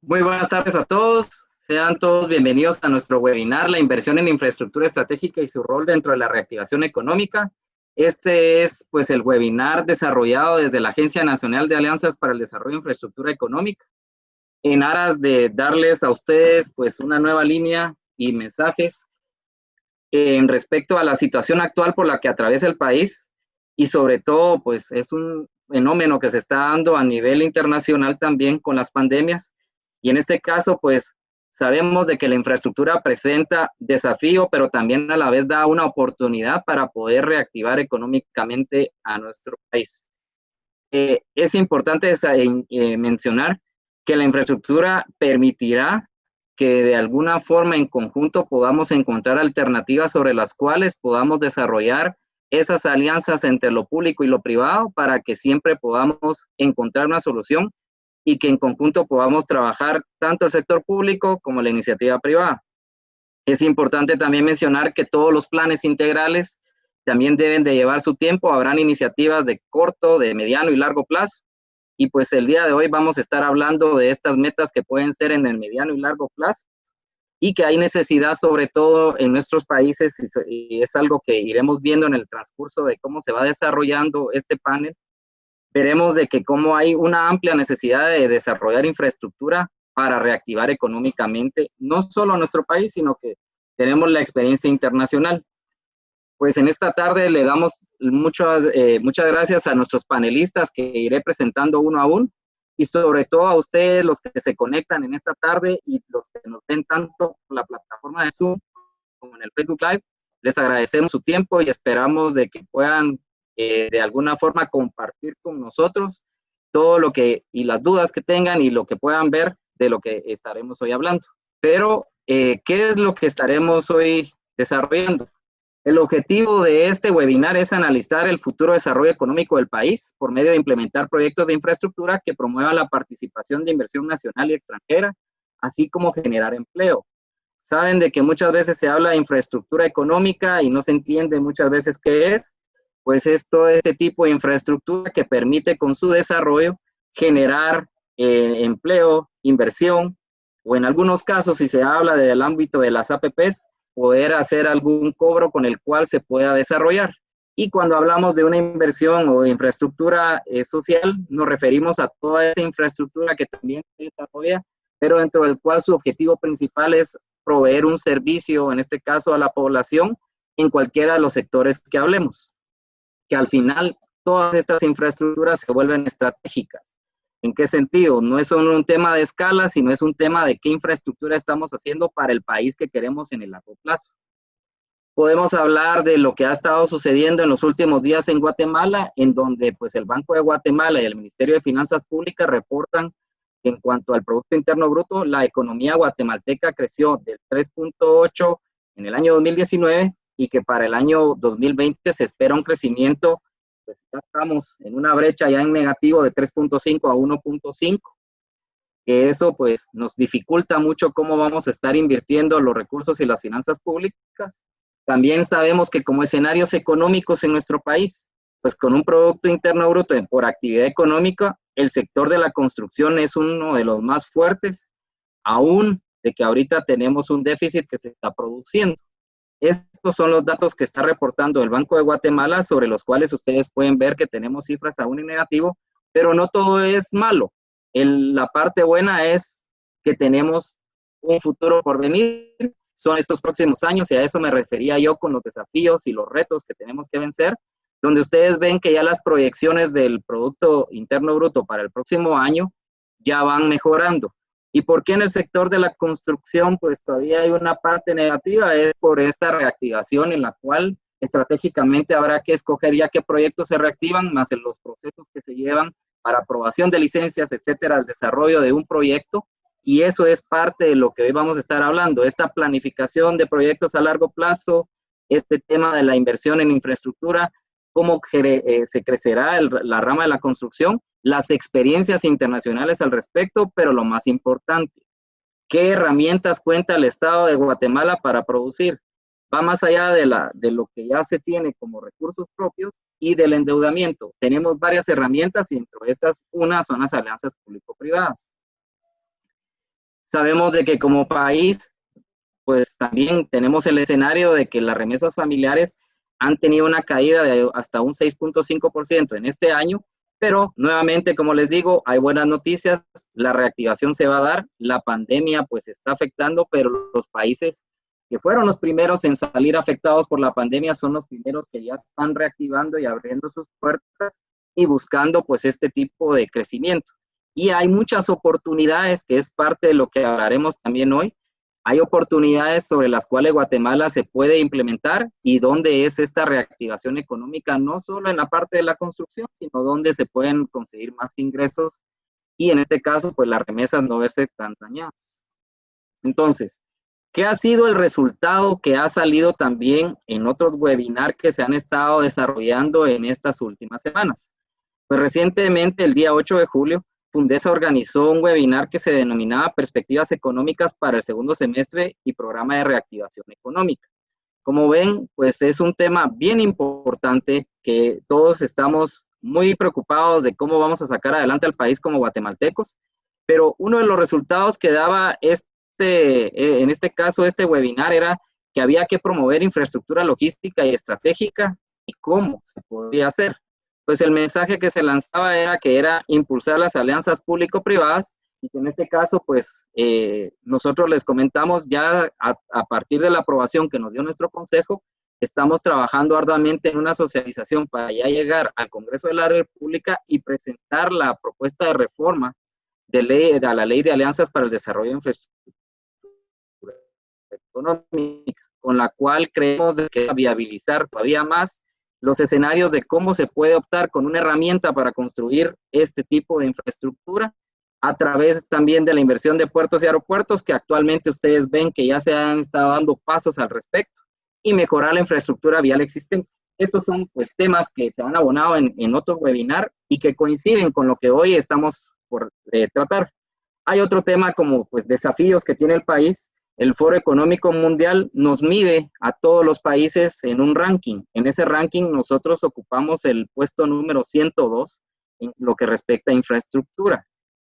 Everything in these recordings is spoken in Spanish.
Muy buenas tardes a todos. Sean todos bienvenidos a nuestro webinar, La inversión en infraestructura estratégica y su rol dentro de la reactivación económica. Este es pues el webinar desarrollado desde la Agencia Nacional de Alianzas para el Desarrollo de Infraestructura Económica, en aras de darles a ustedes pues una nueva línea y mensajes en respecto a la situación actual por la que atraviesa el país, y sobre todo pues es un fenómeno que se está dando a nivel internacional también con las pandemias, y en este caso pues sabemos de que la infraestructura presenta desafío, pero también a la vez da una oportunidad para poder reactivar económicamente a nuestro país. Es importante mencionar que la infraestructura permitirá que de alguna forma en conjunto podamos encontrar alternativas sobre las cuales podamos desarrollar esas alianzas entre lo público y lo privado para que siempre podamos encontrar una solución y que en conjunto podamos trabajar tanto el sector público como la iniciativa privada. Es importante también mencionar que todos los planes integrales también deben de llevar su tiempo. Habrán iniciativas de corto, de mediano y largo plazo. Y pues el día de hoy vamos a estar hablando de estas metas que pueden ser en el mediano y largo plazo y que hay necesidad sobre todo en nuestros países, y es algo que iremos viendo en el transcurso de cómo se va desarrollando este panel. Veremos de que cómo hay una amplia necesidad de desarrollar infraestructura para reactivar económicamente, no solo nuestro país, sino que tenemos la experiencia internacional. Pues en esta tarde le damos muchas gracias a nuestros panelistas que iré presentando uno a uno, y sobre todo a ustedes los que se conectan en esta tarde y los que nos ven tanto en la plataforma de Zoom como en el Facebook Live. Les agradecemos su tiempo y esperamos de que puedan de alguna forma compartir con nosotros todo lo que y las dudas que tengan y lo que puedan ver de lo que estaremos hoy hablando. Pero, ¿qué es lo que estaremos hoy desarrollando? El objetivo de este webinar es analizar el futuro desarrollo económico del país por medio de implementar proyectos de infraestructura que promuevan la participación de inversión nacional y extranjera, así como generar empleo. Saben de que muchas veces se habla de infraestructura económica y no se entiende muchas veces qué es. Pues es todo este tipo de infraestructura que permite con su desarrollo generar empleo, inversión, o en algunos casos, si se habla del ámbito de las APPs, poder hacer algún cobro con el cual se pueda desarrollar. Y cuando hablamos de una inversión o de infraestructura social, nos referimos a toda esa infraestructura que también se desarrolla, pero dentro del cual su objetivo principal es proveer un servicio, en este caso a la población, en cualquiera de los sectores que hablemos, que al final todas estas infraestructuras se vuelven estratégicas. ¿En qué sentido? No es solo un tema de escala, sino es un tema de qué infraestructura estamos haciendo para el país que queremos en el largo plazo. Podemos hablar de lo que ha estado sucediendo en los últimos días en Guatemala, en donde pues el Banco de Guatemala y el Ministerio de Finanzas Públicas reportan que en cuanto al Producto Interno Bruto, la economía guatemalteca creció del 3.8 en el año 2019 y que para el año 2020 se espera un crecimiento, pues ya estamos en una brecha ya en negativo de 3.5 a 1.5, que eso pues nos dificulta mucho cómo vamos a estar invirtiendo los recursos y las finanzas públicas. También sabemos que como escenarios económicos en nuestro país, pues con un Producto Interno Bruto por actividad económica, el sector de la construcción es uno de los más fuertes, aún de que ahorita tenemos un déficit que se está produciendo. Estos son los datos que está reportando el Banco de Guatemala, sobre los cuales ustedes pueden ver que tenemos cifras aún en negativo, pero no todo es malo. La parte buena es que tenemos un futuro por venir, son estos próximos años, y a eso me refería yo con los desafíos y los retos que tenemos que vencer, donde ustedes ven que ya las proyecciones del Producto Interno Bruto para el próximo año ya van mejorando. ¿Y por qué en el sector de la construcción pues todavía hay una parte negativa? Es por esta reactivación en la cual estratégicamente habrá que escoger ya qué proyectos se reactivan, más en los procesos que se llevan para aprobación de licencias, etcétera, el desarrollo de un proyecto. Y eso es parte de lo que hoy vamos a estar hablando, esta planificación de proyectos a largo plazo, este tema de la inversión en infraestructura, cómo se crecerá la rama de la construcción, las experiencias internacionales al respecto, pero lo más importante, ¿qué herramientas cuenta el Estado de Guatemala para producir? Va más allá de lo que ya se tiene como recursos propios y del endeudamiento. Tenemos varias herramientas y dentro de estas, una son las alianzas público-privadas. Sabemos de que como país, pues también tenemos el escenario de que las remesas familiares han tenido una caída de hasta un 6.5% en este año, pero nuevamente, como les digo, hay buenas noticias, la reactivación se va a dar, la pandemia pues está afectando, pero los países que fueron los primeros en salir afectados por la pandemia son los primeros que ya están reactivando y abriendo sus puertas y buscando pues este tipo de crecimiento. Y hay muchas oportunidades, que es parte de lo que hablaremos también hoy. Hay oportunidades sobre las cuales Guatemala se puede implementar y donde es esta reactivación económica, no solo en la parte de la construcción, sino donde se pueden conseguir más ingresos y en este caso, pues las remesas no verse tan dañadas. Entonces, ¿qué ha sido el resultado que ha salido también en otros webinars que se han estado desarrollando en estas últimas semanas? Pues recientemente, el día 8 de julio, Fundesa organizó un webinar que se denominaba Perspectivas Económicas para el segundo semestre y Programa de Reactivación Económica. Como ven, pues es un tema bien importante que todos estamos muy preocupados de cómo vamos a sacar adelante al país como guatemaltecos, pero uno de los resultados que daba en este caso, este webinar era que había que promover infraestructura logística y estratégica y cómo se podría hacer. Pues el mensaje que se lanzaba era que era impulsar las alianzas público-privadas y que en este caso, pues nosotros les comentamos ya a partir de la aprobación que nos dio nuestro consejo, estamos trabajando arduamente en una socialización para ya llegar al Congreso de la República y presentar la propuesta de reforma de ley, a la Ley de Alianzas para el Desarrollo de Infraestructura Económica, con la cual creemos que viabilizar todavía más los escenarios de cómo se puede optar con una herramienta para construir este tipo de infraestructura a través también de la inversión de puertos y aeropuertos, que actualmente ustedes ven que ya se han estado dando pasos al respecto, y mejorar la infraestructura vial existente. Estos son pues temas que se han abonado en otros webinars y que coinciden con lo que hoy estamos por tratar. Hay otro tema como pues desafíos que tiene el país. El Foro Económico Mundial nos mide a todos los países en un ranking. En ese ranking nosotros ocupamos el puesto número 102 en lo que respecta a infraestructura.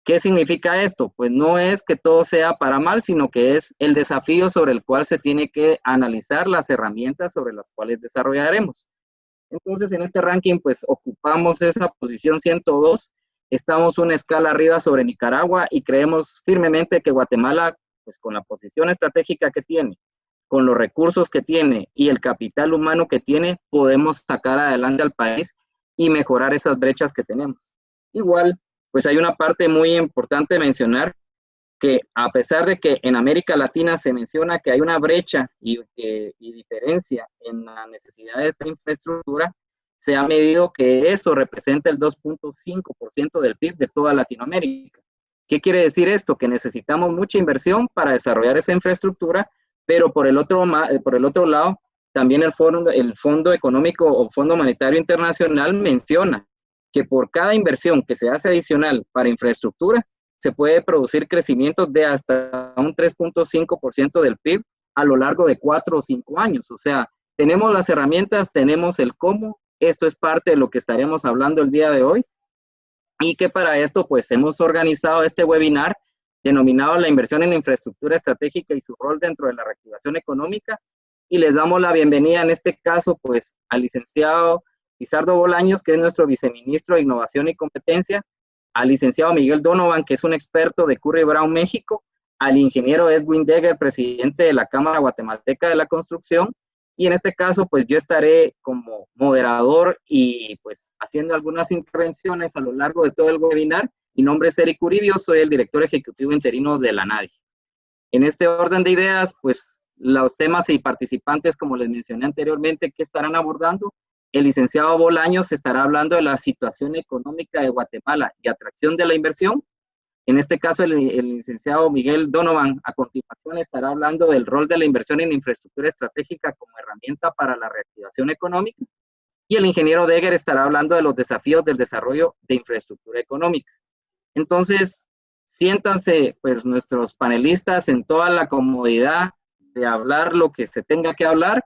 ¿Qué significa esto? Pues no es que todo sea para mal, sino que es el desafío sobre el cual se tiene que analizar las herramientas sobre las cuales desarrollaremos. Entonces, en este ranking, pues ocupamos esa posición 102, estamos una escala arriba sobre Nicaragua y creemos firmemente que Guatemala, pues con la posición estratégica que tiene, con los recursos que tiene y el capital humano que tiene, podemos sacar adelante al país y mejorar esas brechas que tenemos. Igual, pues hay una parte muy importante de mencionar, que a pesar de que en América Latina se menciona que hay una brecha y diferencia en la necesidad de esta infraestructura, se ha medido que eso representa el 2.5% del PIB de toda Latinoamérica. ¿Qué quiere decir esto? Que necesitamos mucha inversión para desarrollar esa infraestructura, pero por el otro lado, también el Fondo Económico o Fondo Monetario Internacional menciona que por cada inversión que se hace adicional para infraestructura, se puede producir crecimientos de hasta un 3.5% del PIB a lo largo de 4 o 5 años. O sea, tenemos las herramientas, tenemos el cómo, esto es parte de lo que estaremos hablando el día de hoy y que para esto pues hemos organizado este webinar denominado La inversión en infraestructura estratégica y su rol dentro de la reactivación económica y les damos la bienvenida en este caso pues al licenciado Lizardo Bolaños, que es nuestro viceministro de Innovación y Competencia, al licenciado Miguel Donovan, que es un experto de Curry Brown México, al ingeniero Edwin Degger, presidente de la Cámara Guatemalteca de la Construcción, y en este caso, pues yo estaré como moderador y pues haciendo algunas intervenciones a lo largo de todo el webinar. Mi nombre es Eric Uribio, soy el director ejecutivo interino de la NADI. En este orden de ideas, pues los temas y participantes, como les mencioné anteriormente, que estarán abordando. El licenciado Bolaños estará hablando de la situación económica de Guatemala y atracción de la inversión. En este caso, el licenciado Miguel Donovan, a continuación, estará hablando del rol de la inversión en infraestructura estratégica como herramienta para la reactivación económica. Y el ingeniero Degger estará hablando de los desafíos del desarrollo de infraestructura económica. Entonces, siéntanse, pues, nuestros panelistas en toda la comodidad de hablar lo que se tenga que hablar.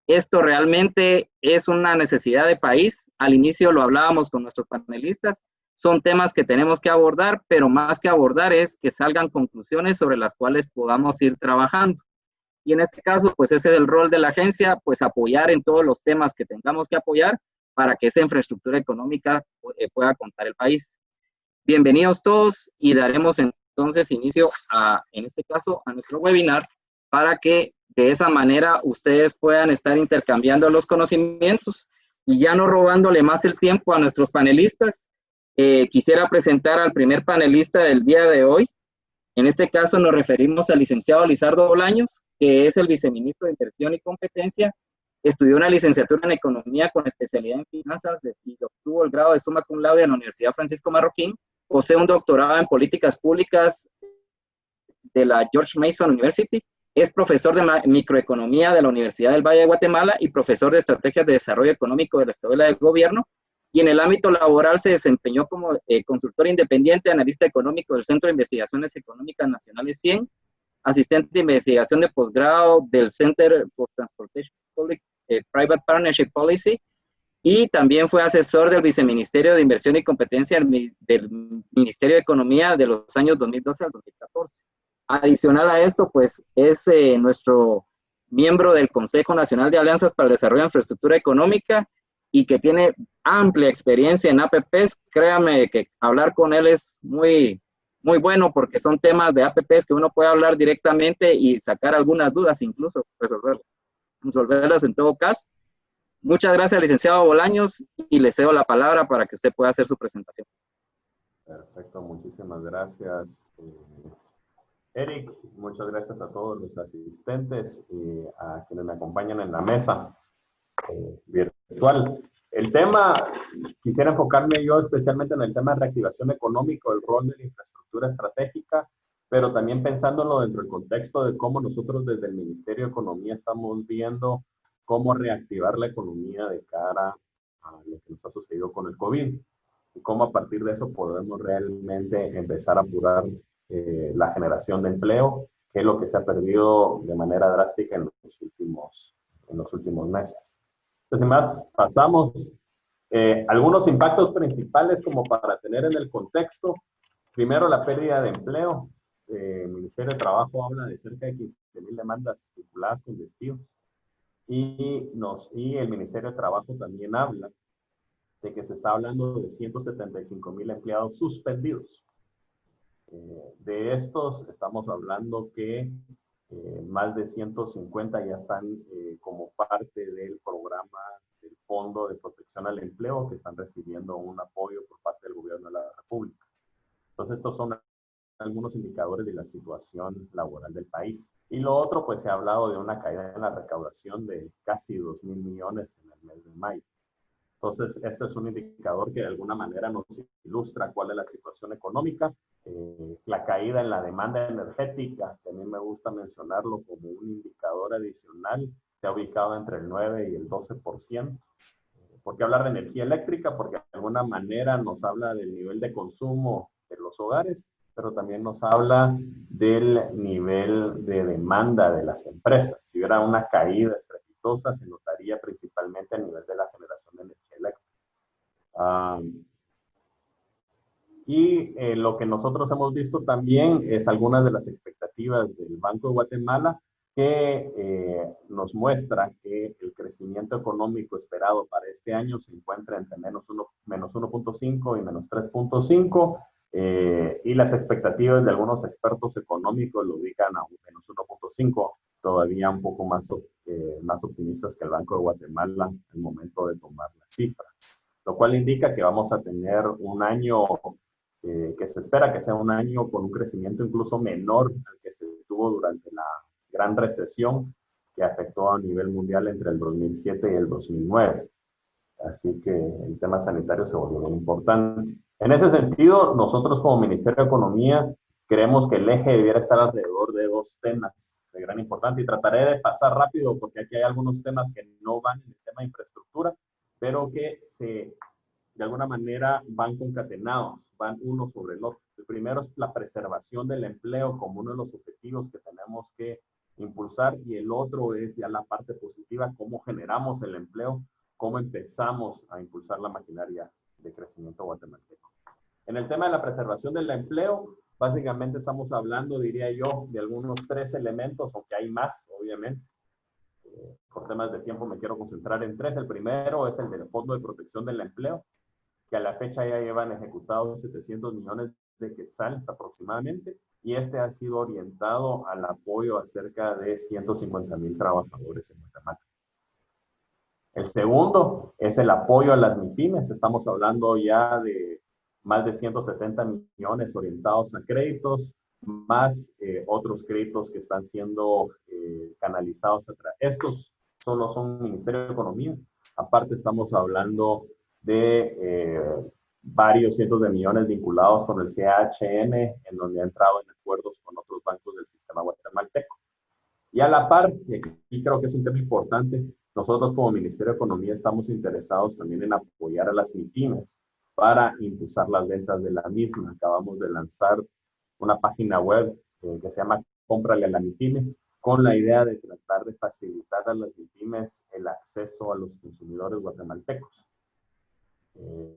Esto realmente es una necesidad de país. Al inicio lo hablábamos con nuestros panelistas. son temas que tenemos que abordar, pero más que abordar es que salgan conclusiones sobre las cuales podamos ir trabajando. Y en este caso, pues ese es el rol de la agencia, pues apoyar en todos los temas que tengamos que apoyar para que esa infraestructura económica pueda contar el país. Bienvenidos todos y daremos entonces inicio en este caso, a nuestro webinar para que de esa manera ustedes puedan estar intercambiando los conocimientos y ya no robándole más el tiempo a nuestros panelistas. Quisiera presentar al primer panelista del día de hoy. En este caso nos referimos al licenciado Lizardo Bolaños, que es el viceministro de Inversión y Competencia. Estudió una licenciatura en Economía con especialidad en Finanzas y obtuvo el grado de Summa Cum Laude en la Universidad Francisco Marroquín. Posee un doctorado en Políticas Públicas de la George Mason University. Es profesor de Microeconomía de la Universidad del Valle de Guatemala y profesor de Estrategias de Desarrollo Económico de la Escuela de Gobierno. Y en el ámbito laboral se desempeñó como consultor independiente, analista económico del Centro de Investigaciones Económicas Nacionales 100, asistente de investigación de posgrado del Center for Transportation Public Private Partnership Policy, y también fue asesor del Viceministerio de Inversión y Competencia del Ministerio de Economía de los años 2012 al 2014. Adicional a esto, pues es nuestro miembro del Consejo Nacional de Alianzas para el Desarrollo de Infraestructura Económica y que tiene amplia experiencia en APPs. Créame que hablar con él es muy bueno porque son temas de APPs que uno puede hablar directamente y sacar algunas dudas, incluso resolverlas en todo caso. Muchas gracias, licenciado Bolaños, y le cedo la palabra para que usted pueda hacer su presentación. Perfecto, muchísimas gracias, Eric. Muchas gracias a todos los asistentes y a quienes me acompañan en la mesa virtual. El tema, quisiera enfocarme yo especialmente en el tema de reactivación económica, el rol de la infraestructura estratégica, pero también pensándolo dentro del contexto de cómo nosotros desde el Ministerio de Economía estamos viendo cómo reactivar la economía de cara a lo que nos ha sucedido con el COVID y cómo a partir de eso podemos realmente empezar a apurar la generación de empleo, que es lo que se ha perdido de manera drástica en los últimos meses. Entonces, más pasamos algunos impactos principales como para tener en el contexto. Primero, la pérdida de empleo. El Ministerio de Trabajo habla de cerca de 15,000 demandas vinculadas con despidos. Y el Ministerio de Trabajo también habla de que se está hablando de 175,000 empleados suspendidos. De estos estamos hablando que más de 150 ya están como parte del programa del Fondo de Protección al Empleo, que están recibiendo un apoyo por parte del Gobierno de la República. Entonces, estos son algunos indicadores de la situación laboral del país. Y lo otro, pues se ha hablado de una caída en la recaudación de casi 2,000 millones en el mes de mayo. Entonces, este es un indicador que de alguna manera nos ilustra cuál es la situación económica. La caída en la demanda energética, que a mí me gusta mencionarlo como un indicador adicional, se ha ubicado entre el 9 y el 12%. ¿Por qué hablar de energía eléctrica? Porque de alguna manera nos habla del nivel de consumo de los hogares, pero también nos habla del nivel de demanda de las empresas. Si hubiera una caída estrepitosa, se notaría principalmente a nivel de la generación de energía eléctrica. Lo que nosotros hemos visto también es algunas de las expectativas del Banco de Guatemala que nos muestra que el crecimiento económico esperado para este año se encuentra entre menos 1.5 y menos 3.5, y las expectativas de algunos expertos económicos lo ubican a un menos 1.5, todavía un poco más optimistas que el Banco de Guatemala al momento de tomar la cifra, lo cual indica que vamos a tener un año que se espera que sea un año con un crecimiento incluso menor al que se tuvo durante la gran recesión que afectó a nivel mundial entre el 2007 y el 2009. Así que el tema sanitario se volvió muy importante. En ese sentido, nosotros como Ministerio de Economía creemos que el eje debiera estar alrededor de dos temas de gran importancia, y trataré de pasar rápido porque aquí hay algunos temas que no van en el tema de infraestructura, pero que de alguna manera van concatenados, van uno sobre el otro. El primero es la preservación del empleo como uno de los objetivos que tenemos que impulsar, y el otro es ya la parte positiva, cómo generamos el empleo, cómo empezamos a impulsar la maquinaria de crecimiento guatemalteco. En el tema de la preservación del empleo, básicamente estamos hablando, diría yo, de algunos 3 elementos, aunque hay más, obviamente. Por temas de tiempo me quiero concentrar en 3. El primero es el del Fondo de Protección del Empleo, que a la fecha ya llevan ejecutados 700 millones de quetzales aproximadamente, y este ha sido orientado al apoyo a cerca de 150,000 trabajadores en Guatemala. El segundo es el apoyo a las MIPYMES. Estamos hablando ya de más de 170 millones orientados a créditos, más otros créditos que están siendo canalizados atrás. Estos solo son Ministerio de Economía. Aparte estamos hablando de varios cientos de millones vinculados con el CHN, en donde ha entrado en acuerdos con otros bancos del sistema guatemalteco. Y a la par, y aquí creo que es un tema importante, nosotros como Ministerio de Economía estamos interesados también en apoyar a las MIPYMES para impulsar las ventas de la misma. Acabamos de lanzar una página web que se llama Cómprale a la MIPYME, con la idea de tratar de facilitar a las MIPYMES el acceso a los consumidores guatemaltecos.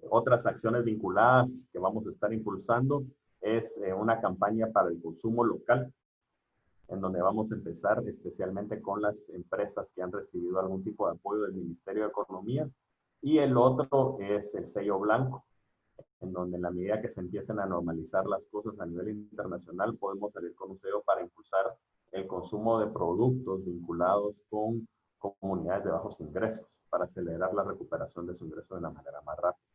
Otras acciones vinculadas que vamos a estar impulsando es una campaña para el consumo local, en donde vamos a empezar especialmente con las empresas que han recibido algún tipo de apoyo del Ministerio de Economía. Y el otro es el sello blanco, en donde en la medida que se empiecen a normalizar las cosas a nivel internacional, podemos salir con un sello para impulsar el consumo de productos vinculados con comunidades de bajos ingresos, para acelerar la recuperación de su ingreso de la manera más rápida.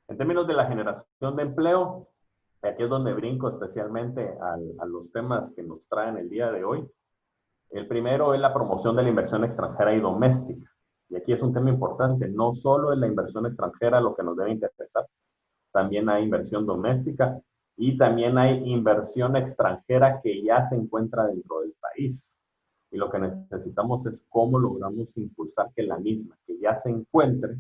En términos de la generación de empleo, aquí es donde brinco especialmente a los temas que nos traen el día de hoy. El primero es la promoción de la inversión extranjera y doméstica. Y aquí es un tema importante. No solo es la inversión extranjera lo que nos debe interesar, también hay inversión doméstica y también hay inversión extranjera que ya se encuentra dentro del país. Y lo que necesitamos es cómo logramos impulsar que la misma, que ya se encuentre,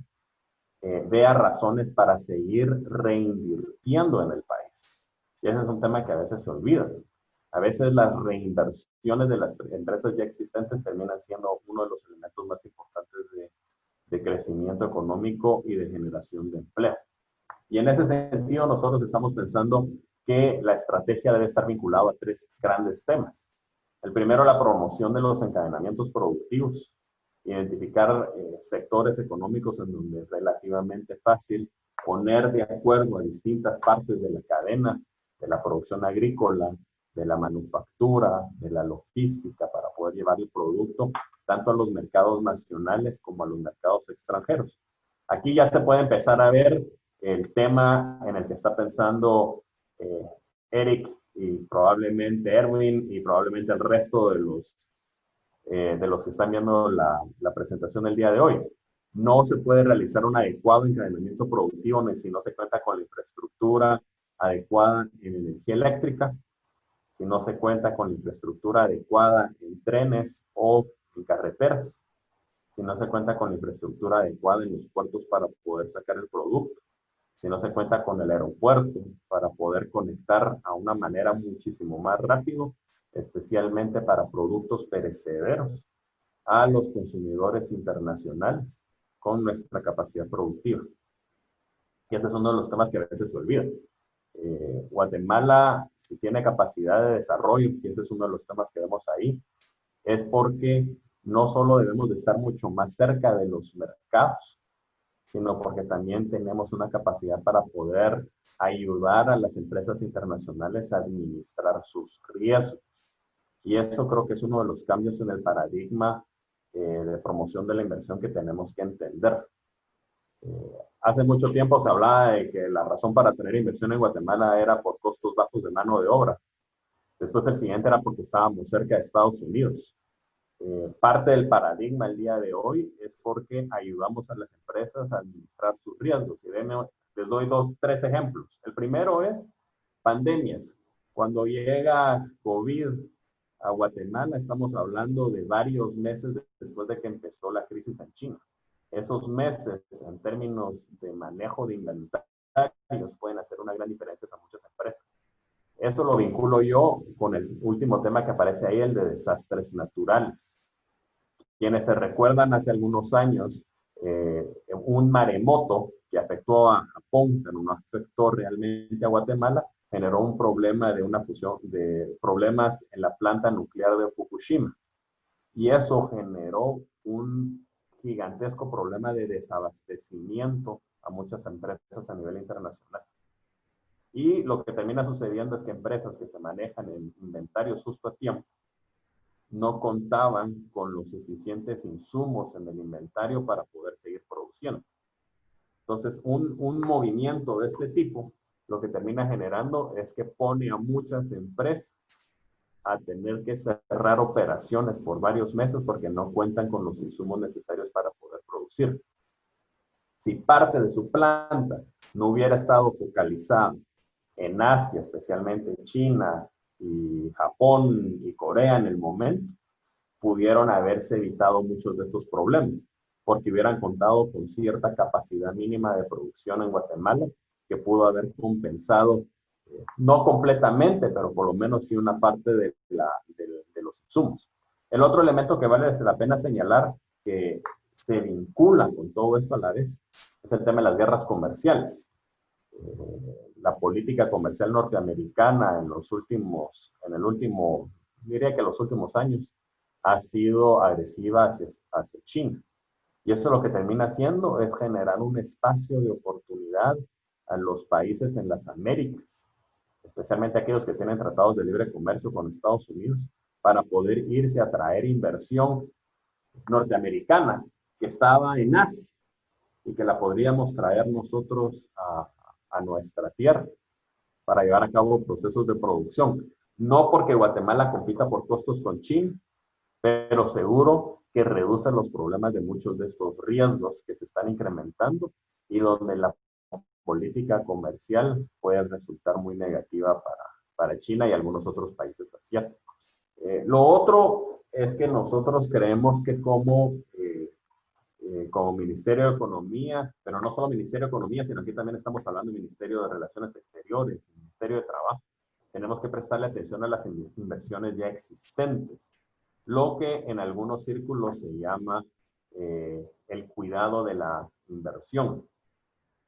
vea razones para seguir reinvirtiendo en el país. Y ese es un tema que a veces se olvida. A veces las reinversiones de las empresas ya existentes terminan siendo uno de los elementos más importantes de crecimiento económico y de generación de empleo. Y en ese sentido nosotros estamos pensando que la estrategia debe estar vinculada a 3 grandes temas. El primero, la promoción de los encadenamientos productivos. Identificar sectores económicos en donde es relativamente fácil poner de acuerdo a distintas partes de la cadena, de la producción agrícola, de la manufactura, de la logística, para poder llevar el producto tanto a los mercados nacionales como a los mercados extranjeros. Aquí ya se puede empezar a ver el tema en el que está pensando Eric y probablemente Erwin y probablemente el resto de los que están viendo la presentación del día de hoy. No se puede realizar un adecuado encadenamiento productivo si no se cuenta con la infraestructura adecuada en energía eléctrica, si no se cuenta con la infraestructura adecuada en trenes o en carreteras, si no se cuenta con la infraestructura adecuada en los puertos para poder sacar el producto, si no se cuenta con el aeropuerto para poder conectar a una manera muchísimo más rápido, especialmente para productos perecederos, a los consumidores internacionales con nuestra capacidad productiva. Y ese es uno de los temas que a veces se olvidan. Guatemala, si tiene capacidad de desarrollo, y ese es uno de los temas que vemos ahí, es porque no solo debemos de estar mucho más cerca de los mercados, sino porque también tenemos una capacidad para poder ayudar a las empresas internacionales a administrar sus riesgos. Y eso creo que es uno de los cambios en el paradigma de promoción de la inversión que tenemos que entender. Hace mucho tiempo se hablaba de que la razón para tener inversión en Guatemala era por costos bajos de mano de obra. Después el siguiente era porque estábamos cerca de Estados Unidos. Parte del paradigma el día de hoy es porque ayudamos a las empresas a administrar sus riesgos. Y les doy 3 ejemplos. El primero es pandemias. Cuando llega COVID a Guatemala, estamos hablando de varios meses después de que empezó la crisis en China. Esos meses, en términos de manejo de inventarios, pueden hacer una gran diferencia a muchas empresas. Esto lo vinculo yo con el último tema que aparece ahí, el de desastres naturales. Quienes se recuerdan hace algunos años, un maremoto que afectó a Japón, pero no afectó realmente a Guatemala, generó un problema de una fusión, de problemas en la planta nuclear de Fukushima. Y eso generó un gigantesco problema de desabastecimiento a muchas empresas a nivel internacional. Y lo que termina sucediendo es que empresas que se manejan en inventarios justo a tiempo no contaban con los suficientes insumos en el inventario para poder seguir produciendo. Entonces, un movimiento de este tipo, lo que termina generando es que pone a muchas empresas a tener que cerrar operaciones por varios meses porque no cuentan con los insumos necesarios para poder producir. Si parte de su planta no hubiera estado focalizada en Asia, especialmente China y Japón y Corea en el momento, pudieron haberse evitado muchos de estos problemas, porque hubieran contado con cierta capacidad mínima de producción en Guatemala que pudo haber compensado, no completamente, pero por lo menos sí una parte de los insumos. El otro elemento que vale la pena señalar, que se vincula con todo esto a la vez, es el tema de las guerras comerciales. La política comercial norteamericana diría que los últimos años, ha sido agresiva hacia China. Y eso lo que termina haciendo es generar un espacio de oportunidad a los países en las Américas, especialmente aquellos que tienen tratados de libre comercio con Estados Unidos, para poder irse a traer inversión norteamericana que estaba en Asia y que la podríamos traer nosotros a nuestra tierra para llevar a cabo procesos de producción. No porque Guatemala compita por costos con China, pero seguro que reduce los problemas de muchos de estos riesgos que se están incrementando y donde la política comercial puede resultar muy negativa para China y algunos otros países asiáticos. Lo otro es que nosotros creemos que como Ministerio de Economía, pero no solo Ministerio de Economía, sino aquí también estamos hablando del Ministerio de Relaciones Exteriores, Ministerio de Trabajo, tenemos que prestarle atención a las inversiones ya existentes, lo que en algunos círculos se llama el cuidado de la inversión.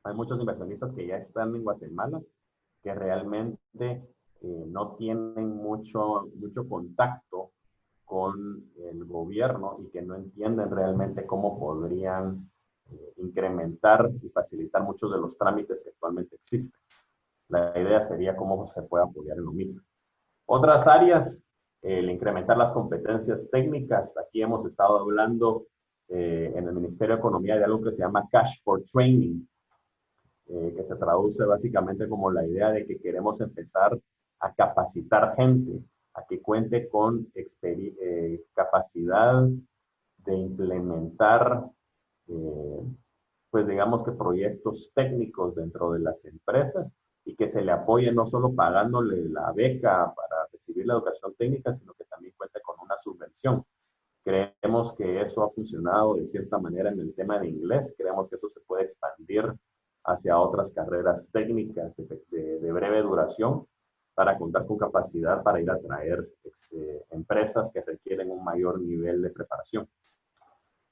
Hay muchos inversionistas que ya están en Guatemala que realmente no tienen mucho contacto con el gobierno y que no entienden realmente cómo podrían incrementar y facilitar muchos de los trámites que actualmente existen. La idea sería cómo se puede apoyar en lo mismo. Otras áreas, el incrementar las competencias técnicas. Aquí hemos estado hablando en el Ministerio de Economía de algo que se llama Cash for Training, que se traduce básicamente como la idea de que queremos empezar a capacitar gente, a que cuente con capacidad de implementar, pues digamos que proyectos técnicos dentro de las empresas y que se le apoye no solo pagándole la beca para recibir la educación técnica, sino que también cuente con una subvención. Creemos que eso ha funcionado de cierta manera en el tema de inglés. Creemos que eso se puede expandir hacia otras carreras técnicas de breve duración para contar con capacidad para ir a traer empresas que requieren un mayor nivel de preparación.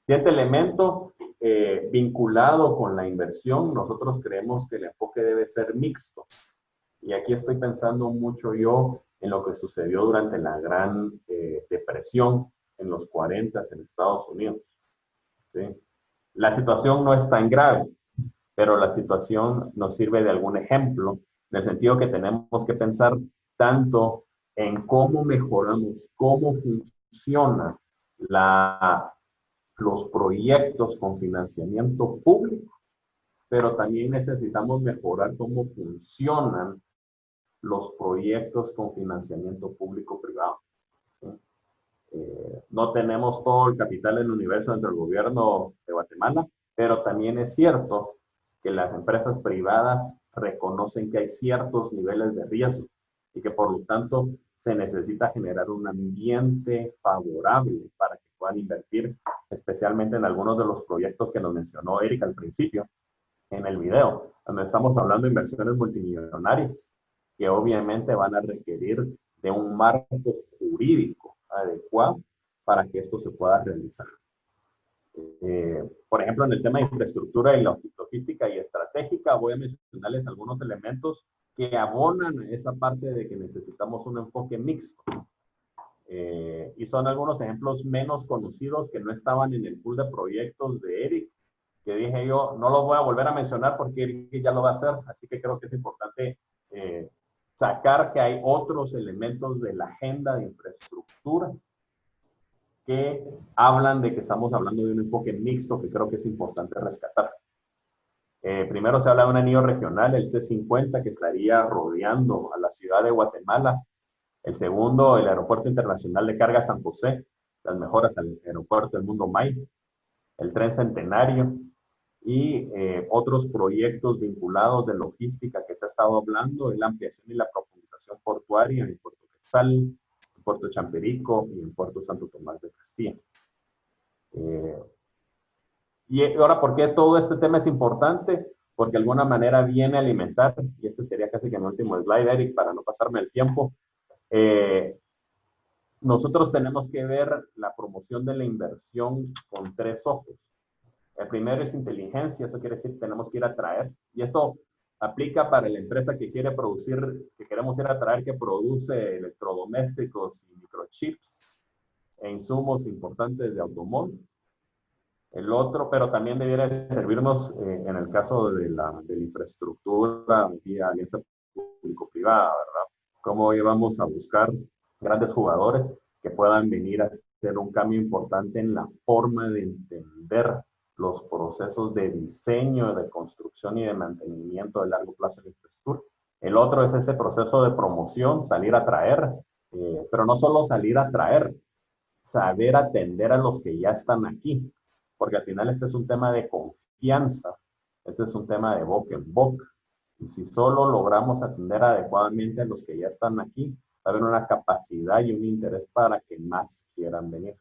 Siguiente elemento vinculado con la inversión, nosotros creemos que el enfoque debe ser mixto. Y aquí estoy pensando mucho yo en lo que sucedió durante la Gran Depresión en los 40 en Estados Unidos. ¿Sí? La situación no es tan grave, pero la situación nos sirve de algún ejemplo, en el sentido que tenemos que pensar tanto en cómo mejoramos, cómo funciona los proyectos con financiamiento público, pero también necesitamos mejorar cómo funcionan los proyectos con financiamiento público-privado. ¿Sí? No tenemos todo el capital en el universo dentro del gobierno de Guatemala, pero también es cierto que las empresas privadas reconocen que hay ciertos niveles de riesgo y que por lo tanto se necesita generar un ambiente favorable para que puedan invertir, especialmente en algunos de los proyectos que nos mencionó Eric al principio en el video, donde estamos hablando de inversiones multimillonarias que obviamente van a requerir de un marco jurídico adecuado para que esto se pueda realizar. Por ejemplo, en el tema de infraestructura y logística y estratégica, voy a mencionarles algunos elementos que abonan a esa parte de que necesitamos un enfoque mixto. Y son algunos ejemplos menos conocidos que no estaban en el pool de proyectos de Eric, que dije yo, no los voy a volver a mencionar porque Eric ya lo va a hacer, así que creo que es importante sacar que hay otros elementos de la agenda de infraestructura que hablan de que estamos hablando de un enfoque mixto que creo que es importante rescatar. Primero se habla de un anillo regional, el C50, que estaría rodeando a la ciudad de Guatemala. El segundo, el Aeropuerto Internacional de Carga San José, las mejoras al aeropuerto del Mundo May, el Tren Centenario y otros proyectos vinculados de logística que se ha estado hablando, la ampliación y la profundización portuaria en Puerto Quetzal, en Puerto Champerico y en Puerto Santo Tomás de Castilla. Y ahora, ¿por qué todo este tema es importante? Porque de alguna manera viene a alimentar, y este sería casi que mi último slide, Eric, para no pasarme el tiempo. Nosotros tenemos que ver la promoción de la inversión con tres ojos. El primero es inteligencia, eso quiere decir que tenemos que ir a traer, y esto aplica para la empresa que quiere producir, que queremos ir a traer, que produce electrodomésticos y microchips e insumos importantes de automóvil. El otro, pero también debiera servirnos en el caso de la infraestructura vía alianza público-privada, ¿verdad? Cómo íbamos a buscar grandes jugadores que puedan venir a hacer un cambio importante en la forma de entender los procesos de diseño, de construcción y de mantenimiento de largo plazo de la infraestructura. El otro es ese proceso de promoción, salir a traer, pero no solo salir a traer, saber atender a los que ya están aquí, porque al final este es un tema de confianza, este es un tema de boca en boca, y si solo logramos atender adecuadamente a los que ya están aquí, va a haber una capacidad y un interés para que más quieran venir.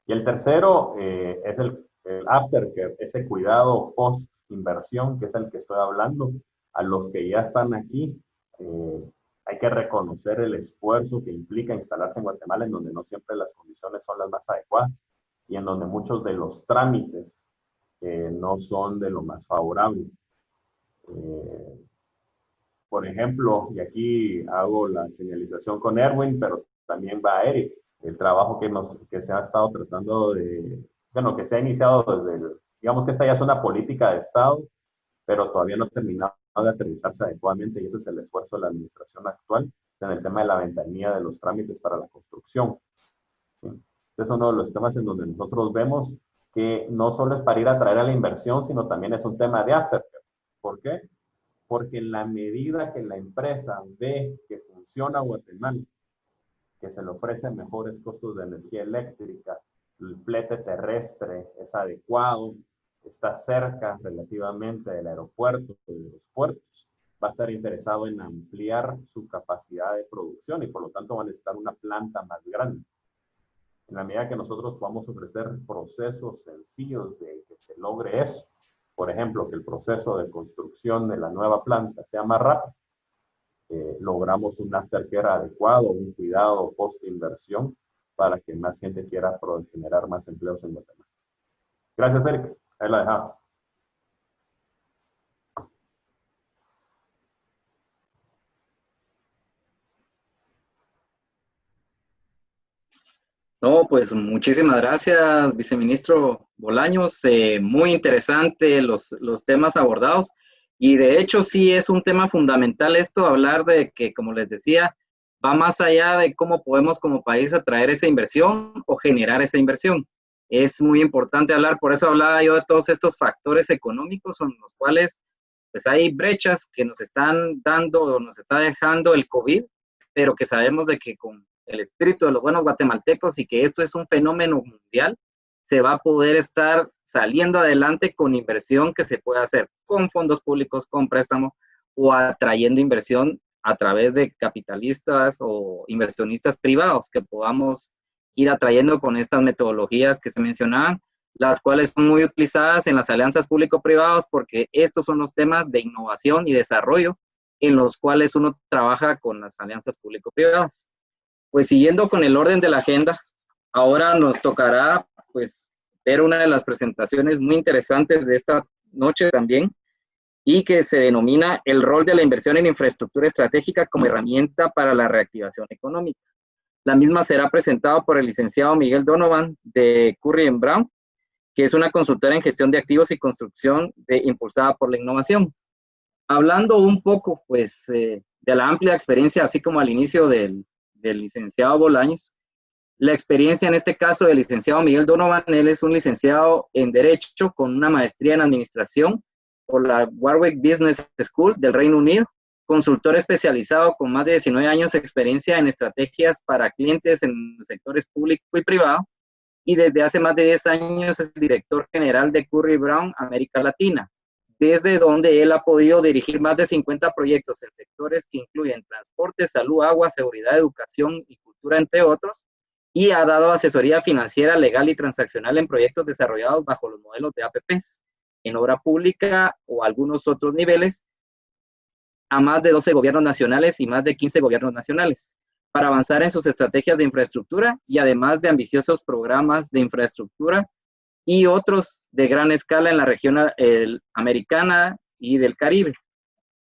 Y el tercero es el aftercare, ese cuidado post-inversión, que es el que estoy hablando. A los que ya están aquí, hay que reconocer el esfuerzo que implica instalarse en Guatemala, en donde no siempre las condiciones son las más adecuadas y en donde muchos de los trámites no son de lo más favorable. Por ejemplo, y aquí hago la señalización con Erwin, pero también va Eric, el trabajo que se ha estado tratando de, bueno, que se ha iniciado desde digamos que esta ya es una política de Estado, pero todavía no ha terminado de aterrizarse adecuadamente, y ese es el esfuerzo de la administración actual en el tema de la ventanilla de los trámites para la construcción. ¿Sí? Es uno de los temas en donde nosotros vemos que no solo es para ir a traer a la inversión, sino también es un tema de aftercare. ¿Por qué? Porque en la medida que la empresa ve que funciona Guatemala, que se le ofrecen mejores costos de energía eléctrica, el flete terrestre es adecuado, está cerca relativamente del aeropuerto y de los puertos, va a estar interesado en ampliar su capacidad de producción y por lo tanto va a necesitar una planta más grande. En la medida que nosotros podamos ofrecer procesos sencillos de que se logre eso, por ejemplo, que el proceso de construcción de la nueva planta sea más rápido, logramos un aftercare adecuado, un cuidado post-inversión para que más gente quiera generar más empleos en Guatemala. Gracias, Eric. Ahí la dejamos. No, pues muchísimas gracias, viceministro Bolaños. Muy interesante los temas abordados. Y de hecho sí es un tema fundamental esto, hablar de que, como les decía, va más allá de cómo podemos como país atraer esa inversión o generar esa inversión. Es muy importante hablar, por eso hablaba yo de todos estos factores económicos en los cuales pues hay brechas que nos están dando o nos está dejando el COVID, pero que sabemos de que con el espíritu de los buenos guatemaltecos y que esto es un fenómeno mundial, se va a poder estar saliendo adelante con inversión que se puede hacer con fondos públicos, con préstamo o atrayendo inversión a través de capitalistas o inversionistas privados que podamos ir atrayendo con estas metodologías que se mencionaban, las cuales son muy utilizadas en las alianzas público-privadas porque estos son los temas de innovación y desarrollo en los cuales uno trabaja con las alianzas público-privadas. Pues siguiendo con el orden de la agenda, ahora nos tocará pues ver una de las presentaciones muy interesantes de esta noche también, y que se denomina el rol de la inversión en infraestructura estratégica como herramienta para la reactivación económica. La misma será presentada por el licenciado Miguel Donovan de Curry Brown, que es una consultora en gestión de activos y construcción impulsada por la innovación. Hablando un poco, pues, de la amplia experiencia, así como al inicio del licenciado Bolaños, la experiencia en este caso del licenciado Miguel Donovan, él es un licenciado en Derecho con una maestría en Administración por la Warwick Business School del Reino Unido, consultor especializado con más de 19 años de experiencia en estrategias para clientes en sectores público y privado, y desde hace más de 10 años es director general de Curry Brown América Latina, desde donde él ha podido dirigir más de 50 proyectos en sectores que incluyen transporte, salud, agua, seguridad, educación y cultura, entre otros, y ha dado asesoría financiera, legal y transaccional en proyectos desarrollados bajo los modelos de APPs, en obra pública o algunos otros niveles, a más de 12 gobiernos nacionales y más de 15 gobiernos nacionales, para avanzar en sus estrategias de infraestructura y además de ambiciosos programas de infraestructura y otros de gran escala en la región americana y del Caribe.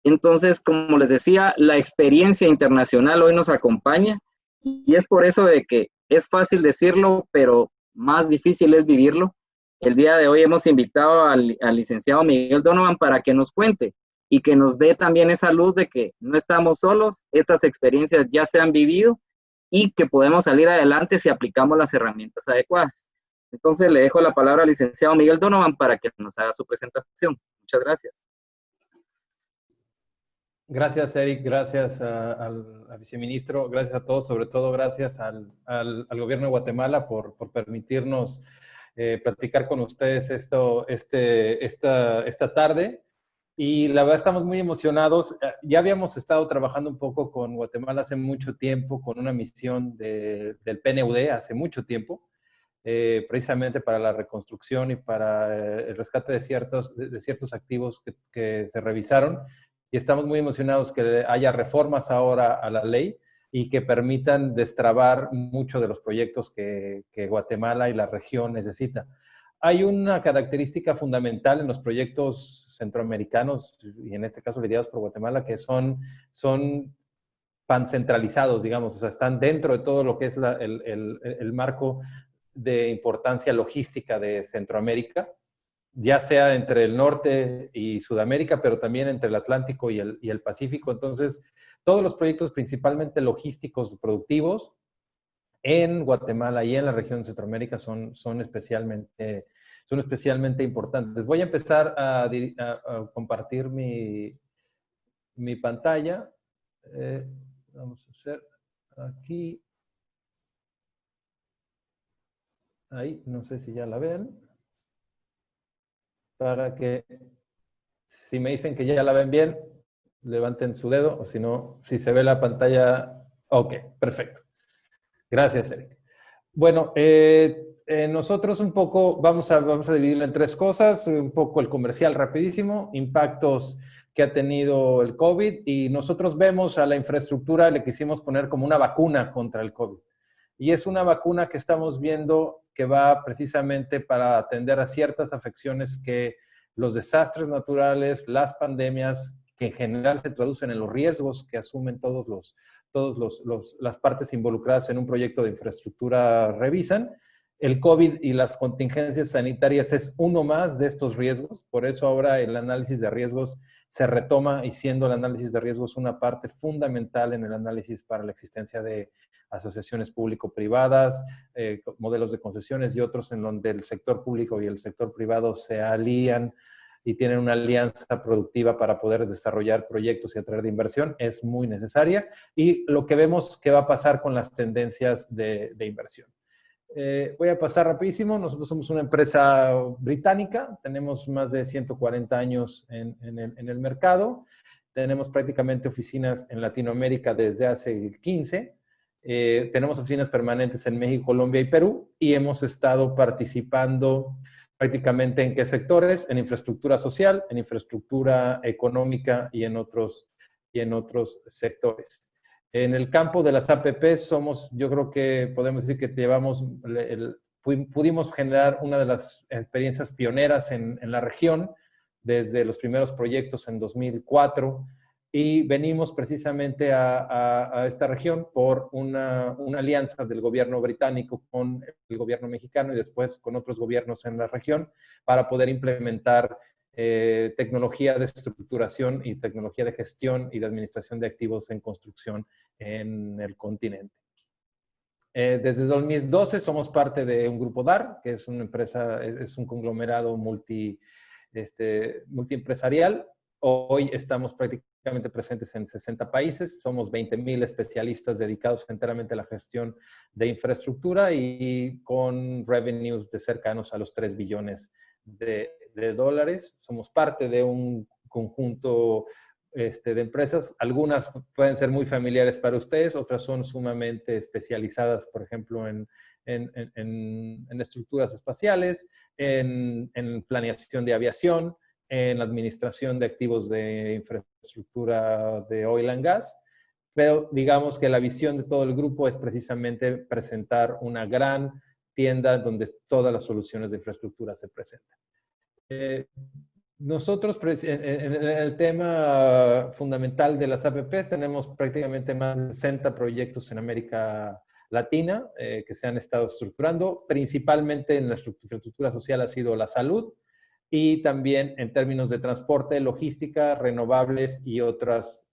Entonces, como les decía, la experiencia internacional hoy nos acompaña, y es por eso de que es fácil decirlo, pero más difícil es vivirlo. El día de hoy hemos invitado al licenciado Miguel Donovan para que nos cuente y que nos dé también esa luz de que no estamos solos, estas experiencias ya se han vivido y que podemos salir adelante si aplicamos las herramientas adecuadas. Entonces le dejo la palabra al licenciado Miguel Donovan para que nos haga su presentación. Muchas gracias. Gracias, Eric. Gracias al viceministro. Gracias a todos. Sobre todo, gracias al gobierno de Guatemala por permitirnos platicar con ustedes esta tarde. Y la verdad estamos muy emocionados. Ya habíamos estado trabajando un poco con Guatemala hace mucho tiempo, con una misión del PNUD hace mucho tiempo, precisamente para la reconstrucción y para el rescate de ciertos activos que se revisaron. Y estamos muy emocionados que haya reformas ahora a la ley y que permitan destrabar muchos de los proyectos que Guatemala y la región necesita. Hay una característica fundamental en los proyectos centroamericanos, y en este caso liderados por Guatemala, que son pancentralizados, digamos, o sea, están dentro de todo lo que es el marco de importancia logística de Centroamérica, ya sea entre el norte y Sudamérica, pero también entre el Atlántico y el Pacífico. Entonces, todos los proyectos principalmente logísticos productivos en Guatemala y en la región de Centroamérica son especialmente importantes. Voy a empezar a compartir mi pantalla. Vamos a hacer aquí. Ahí, no sé si ya la ven. Para que, si me dicen que ya la ven bien, levanten su dedo, o si no, si se ve la pantalla, ok, perfecto. Gracias, Eric. Bueno, nosotros un poco vamos a dividirlo en tres cosas, un poco el comercial rapidísimo, impactos que ha tenido el COVID, y nosotros vemos a la infraestructura, le quisimos poner como una vacuna contra el COVID. Y es una vacuna que estamos viendo que va precisamente para atender a ciertas afecciones que los desastres naturales, las pandemias, que en general se traducen en los riesgos que asumen todas las partes involucradas en un proyecto de infraestructura revisan. El COVID y las contingencias sanitarias es uno más de estos riesgos, por eso ahora el análisis de riesgos se retoma, y siendo el análisis de riesgos una parte fundamental en el análisis para la existencia de asociaciones público-privadas, modelos de concesiones y otros en donde el sector público y el sector privado se alían y tienen una alianza productiva para poder desarrollar proyectos y atraer de inversión, es muy necesaria. Y lo que vemos que va a pasar con las tendencias de inversión. Voy a pasar rapidísimo. Nosotros somos una empresa británica, tenemos más de 140 años en el mercado, tenemos prácticamente oficinas en Latinoamérica desde hace 15, tenemos oficinas permanentes en México, Colombia y Perú, y hemos estado participando prácticamente en qué sectores: en infraestructura social, en infraestructura económica y en otros sectores. En el campo de las APPs somos, yo creo que podemos decir que llevamos pudimos generar una de las experiencias pioneras en la región desde los primeros proyectos en 2004 y venimos precisamente a esta región por una alianza del gobierno británico con el gobierno mexicano y después con otros gobiernos en la región para poder implementar tecnología de estructuración y tecnología de gestión y de administración de activos en construcción en el continente. Desde 2012 somos parte de un grupo DAR, que es una empresa, es un conglomerado multiempresarial. Hoy estamos prácticamente presentes en 60 países, somos 20,000 especialistas dedicados enteramente a la gestión de infraestructura y con revenues de cercanos a los 3 billones de dólares. Somos parte de un conjunto de empresas. Algunas pueden ser muy familiares para ustedes, otras son sumamente especializadas, por ejemplo, en estructuras espaciales, en planeación de aviación, en la administración de activos de infraestructura de oil and gas, pero digamos que la visión de todo el grupo es precisamente presentar una gran tienda donde todas las soluciones de infraestructura se presentan. Nosotros, en el tema fundamental de las APPs, tenemos prácticamente más de 60 proyectos en América Latina que se han estado estructurando. Principalmente en la infraestructura social ha sido la salud y también en términos de transporte, logística, renovables y otros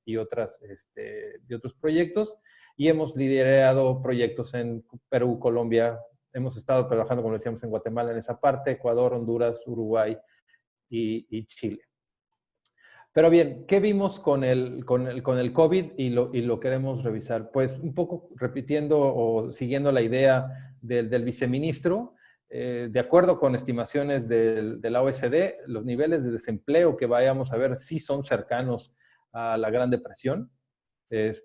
proyectos. Y hemos liderado proyectos en Perú, Colombia. Hemos estado trabajando, como decíamos, en Guatemala en esa parte, Ecuador, Honduras, Uruguay y Chile. Pero bien, ¿qué vimos con el COVID y lo queremos revisar? Pues un poco repitiendo o siguiendo la idea del viceministro, de acuerdo con estimaciones de la OECD, los niveles de desempleo que vayamos a ver sí son cercanos a la Gran Depresión.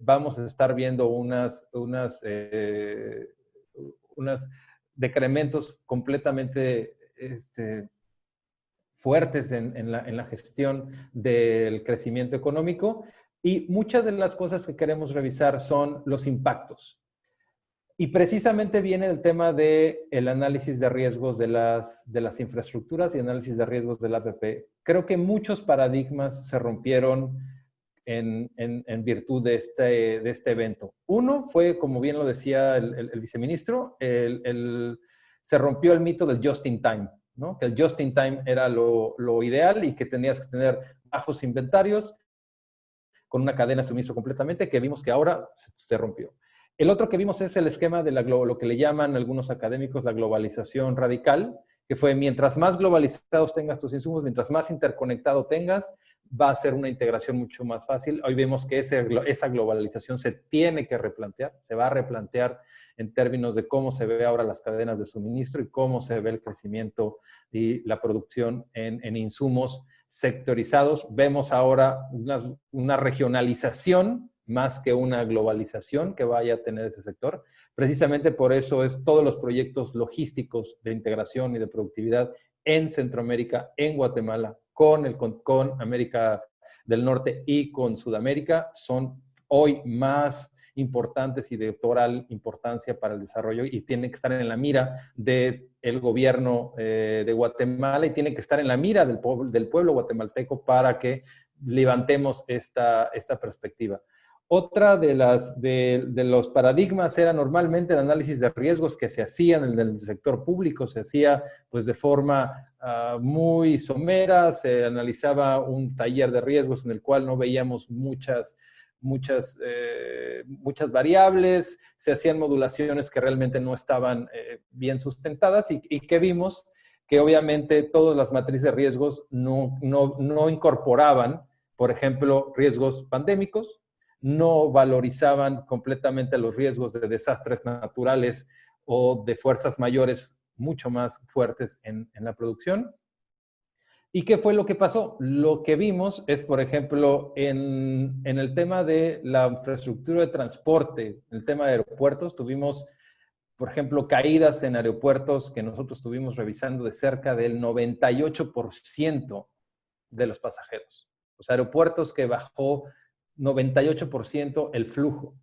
Vamos a estar viendo unos decrementos completamente fuertes en la gestión del crecimiento económico y muchas de las cosas que queremos revisar son los impactos. Y precisamente viene el tema del análisis de riesgos de las infraestructuras y análisis de riesgos del APP. Creo que muchos paradigmas se rompieron en virtud de este evento. Uno fue, como bien lo decía el viceministro, se rompió el mito del just in time, ¿no? Que el just in time era lo ideal y que tenías que tener bajos inventarios con una cadena de suministro completamente, que vimos que ahora se rompió. El otro que vimos es el esquema de lo que le llaman algunos académicos la globalización radical, que fue mientras más globalizados tengas tus insumos, mientras más interconectado tengas, va a ser una integración mucho más fácil. Hoy vemos que esa globalización se tiene que replantear, se va a replantear en términos de cómo se ve ahora las cadenas de suministro y cómo se ve el crecimiento y la producción en insumos sectorizados. Vemos ahora una regionalización más que una globalización que vaya a tener ese sector. Precisamente por eso es todos los proyectos logísticos de integración y de productividad en Centroamérica, en Guatemala, con América del Norte y con Sudamérica son hoy más importantes y de total importancia para el desarrollo y tienen que estar en la mira del gobierno de Guatemala y tienen que estar en la mira del pueblo guatemalteco para que levantemos esta perspectiva. Otra de los paradigmas era normalmente el análisis de riesgos que se hacían en el sector público, se hacía pues de forma muy somera, se analizaba un taller de riesgos en el cual no veíamos muchas variables, se hacían modulaciones que realmente no estaban bien sustentadas y que vimos que obviamente todas las matrices de riesgos no incorporaban, por ejemplo, riesgos pandémicos, no valorizaban completamente los riesgos de desastres naturales o de fuerzas mayores mucho más fuertes en la producción. ¿Y qué fue lo que pasó? Lo que vimos es, por ejemplo, en el tema de la infraestructura de transporte, en el tema de aeropuertos, tuvimos, por ejemplo, caídas en aeropuertos que nosotros estuvimos revisando de cerca del 98% de los pasajeros. Los aeropuertos que bajó 98% el flujo.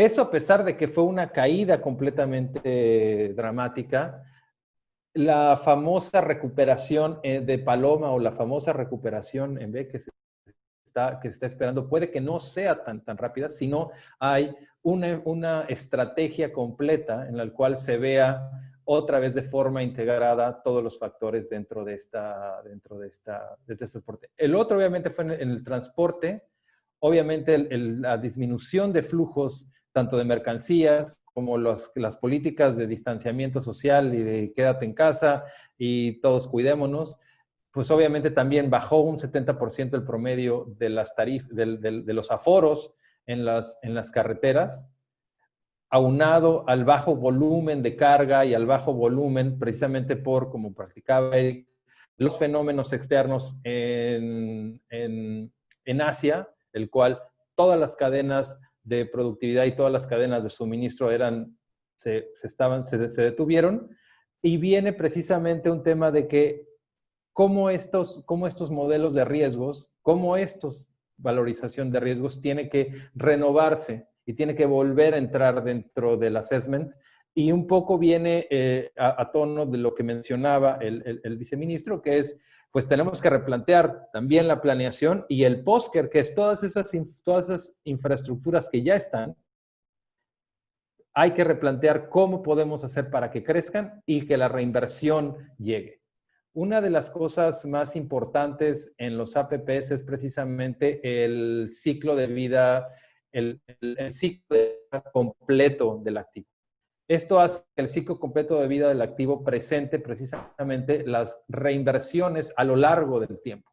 Eso a pesar de que fue una caída completamente dramática, la famosa recuperación de Paloma o la famosa recuperación en B que se está esperando puede que no sea tan rápida, sino hay una estrategia completa en la cual se vea otra vez de forma integrada todos los factores dentro de este transporte. El otro obviamente fue en el transporte, obviamente la disminución de flujos tanto de mercancías como las políticas de distanciamiento social y de quédate en casa y todos cuidémonos, pues obviamente también bajó un 70% el promedio de las de los aforos en las carreteras, aunado al bajo volumen de carga y al bajo volumen, precisamente por, como practicaba Eric, los fenómenos externos en Asia, el cual todas las cadenas de productividad y todas las cadenas de suministro se detuvieron, y viene precisamente un tema de que cómo estos modelos de riesgos, cómo estos valorización de riesgos tiene que renovarse y tiene que volver a entrar dentro del assessment, y un poco viene a tono de lo que mencionaba el viceministro, que es, pues tenemos que replantear también la planeación y el POSCER, que es todas esas infraestructuras que ya están, hay que replantear cómo podemos hacer para que crezcan y que la reinversión llegue. Una de las cosas más importantes en los APPs es precisamente el ciclo de vida, el ciclo de vida completo del activo. Esto hace que el ciclo completo de vida del activo presente precisamente las reinversiones a lo largo del tiempo.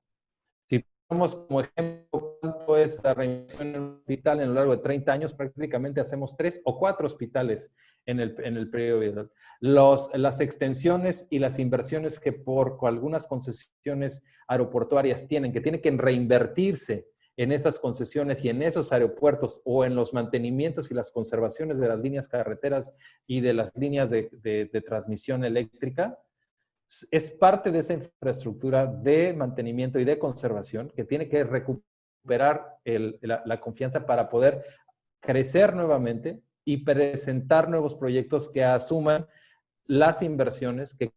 Si ponemos como ejemplo cuánto es la reinversión en un hospital en lo largo de 30 años, prácticamente hacemos 3 o 4 hospitales en el periodo de vida. Las extensiones y las inversiones que por algunas concesiones aeroportuarias tienen que reinvertirse en esas concesiones y en esos aeropuertos o en los mantenimientos y las conservaciones de las líneas carreteras y de las líneas de transmisión eléctrica, es parte de esa infraestructura de mantenimiento y de conservación que tiene que recuperar la confianza para poder crecer nuevamente y presentar nuevos proyectos que asuman las inversiones que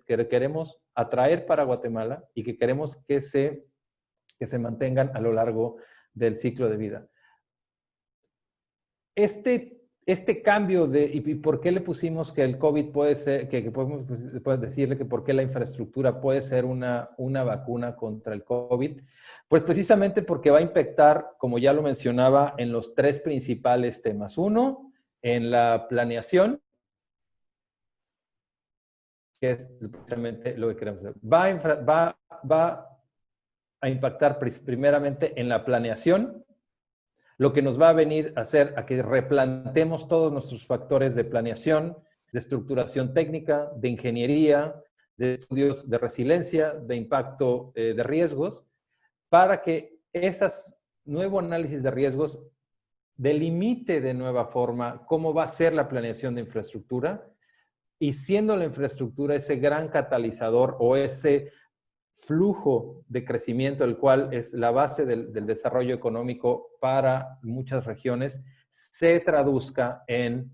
queremos atraer para Guatemala y que queremos que se mantengan a lo largo del ciclo de vida. Este cambio y por qué le pusimos que el COVID puede ser, que podemos decirle que por qué la infraestructura puede ser una vacuna contra el COVID, pues precisamente porque va a impactar, como ya lo mencionaba, en los 3 principales temas. Uno, en la planeación, que es precisamente lo que queremos hacer. Va a impactar primeramente en la planeación, lo que nos va a venir a hacer a que replantemos todos nuestros factores de planeación, de estructuración técnica, de ingeniería, de estudios de resiliencia, de impacto de riesgos, para que ese nuevo análisis de riesgos delimite de nueva forma cómo va a ser la planeación de infraestructura, y siendo la infraestructura ese gran catalizador o ese flujo de crecimiento, el cual es la base del desarrollo económico para muchas regiones, se traduzca en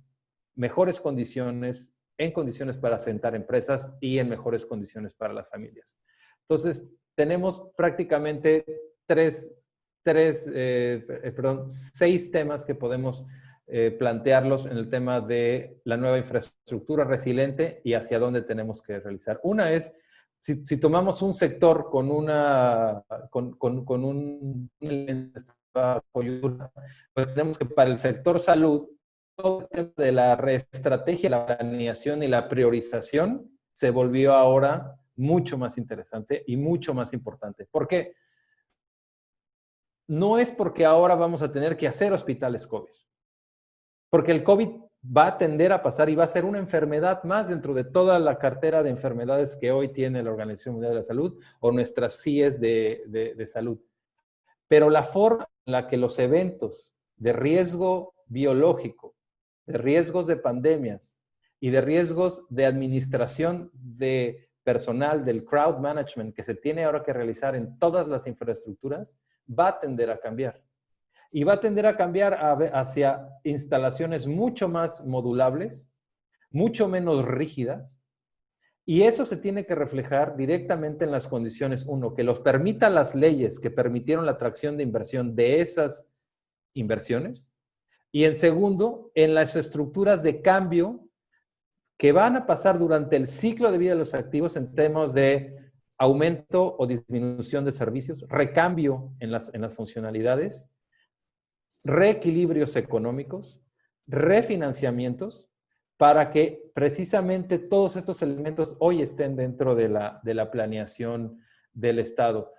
mejores condiciones, en condiciones para asentar empresas y en mejores condiciones para las familias. Entonces, tenemos prácticamente 6 temas que podemos plantearlos en el tema de la nueva infraestructura resiliente y hacia dónde tenemos que realizar. Una es, si tomamos un sector con una coyuntura, pues tenemos que para el sector salud, todo el tema de la reestrategia, la planeación y la priorización se volvió ahora mucho más interesante y mucho más importante. ¿Por qué? No es porque ahora vamos a tener que hacer hospitales COVID, porque el COVID va a tender a pasar y va a ser una enfermedad más dentro de toda la cartera de enfermedades que hoy tiene la Organización Mundial de la Salud o nuestras CIEs de salud. Pero la forma en la que los eventos de riesgo biológico, de riesgos de pandemias y de riesgos de administración de personal, del crowd management que se tiene ahora que realizar en todas las infraestructuras, va a tender a cambiar. y va a tender a cambiar hacia instalaciones mucho más modulables, mucho menos rígidas, y eso se tiene que reflejar directamente en las condiciones, uno, que los permita las leyes que permitieron la atracción de inversión de esas inversiones, y en segundo, en las estructuras de cambio que van a pasar durante el ciclo de vida de los activos en temas de aumento o disminución de servicios, recambio en las funcionalidades, reequilibrios económicos, refinanciamientos, para que precisamente todos estos elementos hoy estén dentro de la planeación del Estado.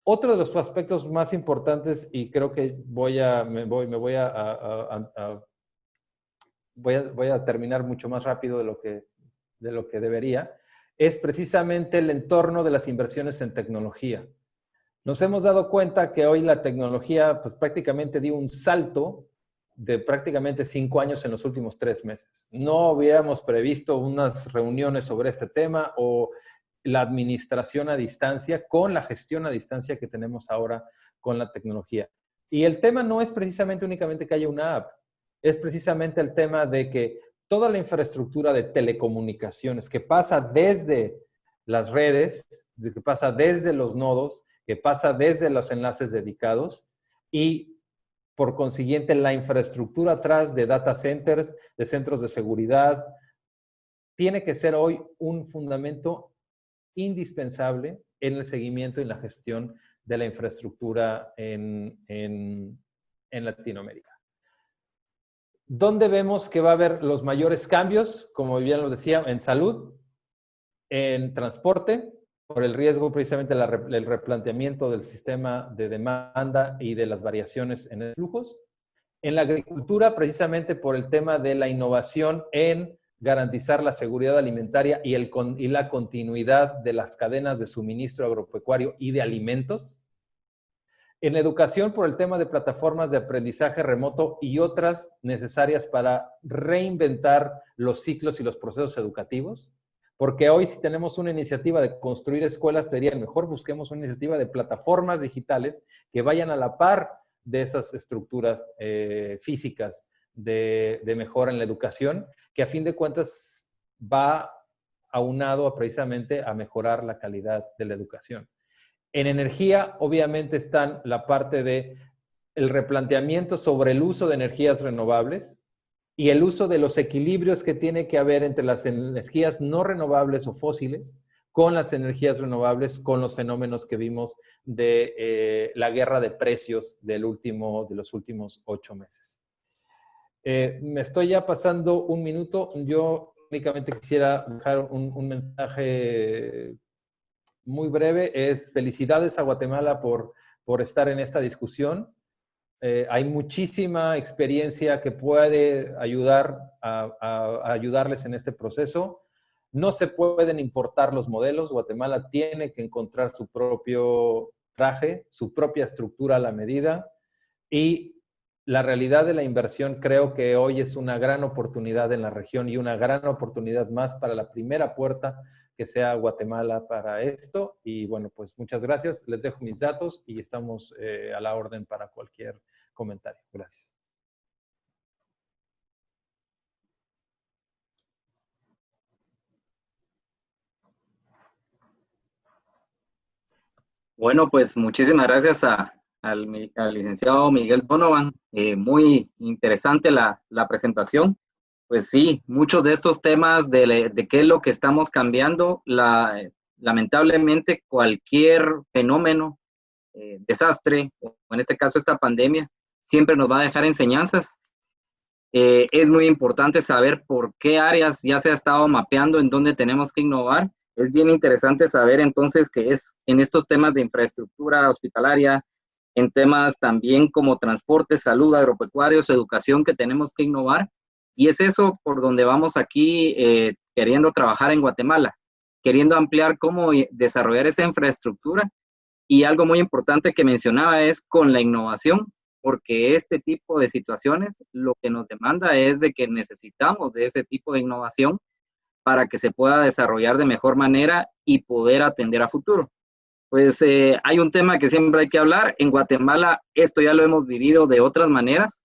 Otro de los aspectos más importantes, y creo que voy a terminar mucho más rápido de lo que debería, es precisamente el entorno de las inversiones en tecnología. Nos hemos dado cuenta que hoy la tecnología pues, prácticamente dio un salto de prácticamente 5 años en los últimos 3 meses. No habíamos previsto unas reuniones sobre este tema o la administración a distancia con la gestión a distancia que tenemos ahora con la tecnología. Y el tema no es precisamente únicamente que haya una app, es precisamente el tema de que toda la infraestructura de telecomunicaciones que pasa desde las redes, que pasa desde los nodos, que pasa desde los enlaces dedicados y por consiguiente la infraestructura atrás de data centers, de centros de seguridad, tiene que ser hoy un fundamento indispensable en el seguimiento y la gestión de la infraestructura en Latinoamérica. ¿Dónde vemos que va a haber los mayores cambios? Como bien lo decía, en salud, en transporte, por el riesgo precisamente del replanteamiento del sistema de demanda y de las variaciones en los flujos. En la agricultura, precisamente por el tema de la innovación en garantizar la seguridad alimentaria y la continuidad de las cadenas de suministro agropecuario y de alimentos. En educación, por el tema de plataformas de aprendizaje remoto y otras necesarias para reinventar los ciclos y los procesos educativos. Porque hoy si tenemos una iniciativa de construir escuelas, sería mejor busquemos una iniciativa de plataformas digitales que vayan a la par de esas estructuras físicas de mejora en la educación, que a fin de cuentas va aunado precisamente a mejorar la calidad de la educación. En energía, obviamente, están la parte de el replanteamiento sobre el uso de energías renovables y el uso de los equilibrios que tiene que haber entre las energías no renovables o fósiles con las energías renovables, con los fenómenos que vimos de la guerra de precios de los últimos 8 meses. Me estoy ya pasando un minuto. Yo únicamente quisiera dejar un mensaje muy breve. Es felicidades a Guatemala por estar en esta discusión. Hay muchísima experiencia que puede ayudar a ayudarles en este proceso. No se pueden importar los modelos. Guatemala tiene que encontrar su propio traje, su propia estructura a la medida. Y la realidad de la inversión creo que hoy es una gran oportunidad en la región y una gran oportunidad más para la primera puerta que sea Guatemala para esto. Y bueno, pues muchas gracias. Les dejo mis datos y estamos a la orden para cualquier comentario. Gracias. Bueno, pues muchísimas gracias al licenciado Miguel Donovan. Muy interesante la presentación. Pues sí, muchos de estos temas de qué es lo que estamos cambiando, lamentablemente cualquier fenómeno, desastre, o en este caso esta pandemia, siempre nos va a dejar enseñanzas. Es muy importante saber por qué áreas ya se ha estado mapeando, en dónde tenemos que innovar. Es bien interesante saber entonces que es en estos temas de infraestructura hospitalaria, en temas también como transporte, salud, agropecuarios, educación, que tenemos que innovar. Y es eso por donde vamos aquí queriendo trabajar en Guatemala, queriendo ampliar cómo desarrollar esa infraestructura. Y algo muy importante que mencionaba es con la innovación, porque este tipo de situaciones lo que nos demanda es de que necesitamos de ese tipo de innovación para que se pueda desarrollar de mejor manera y poder atender a futuro. Pues hay un tema que siempre hay que hablar. En Guatemala esto ya lo hemos vivido de otras maneras.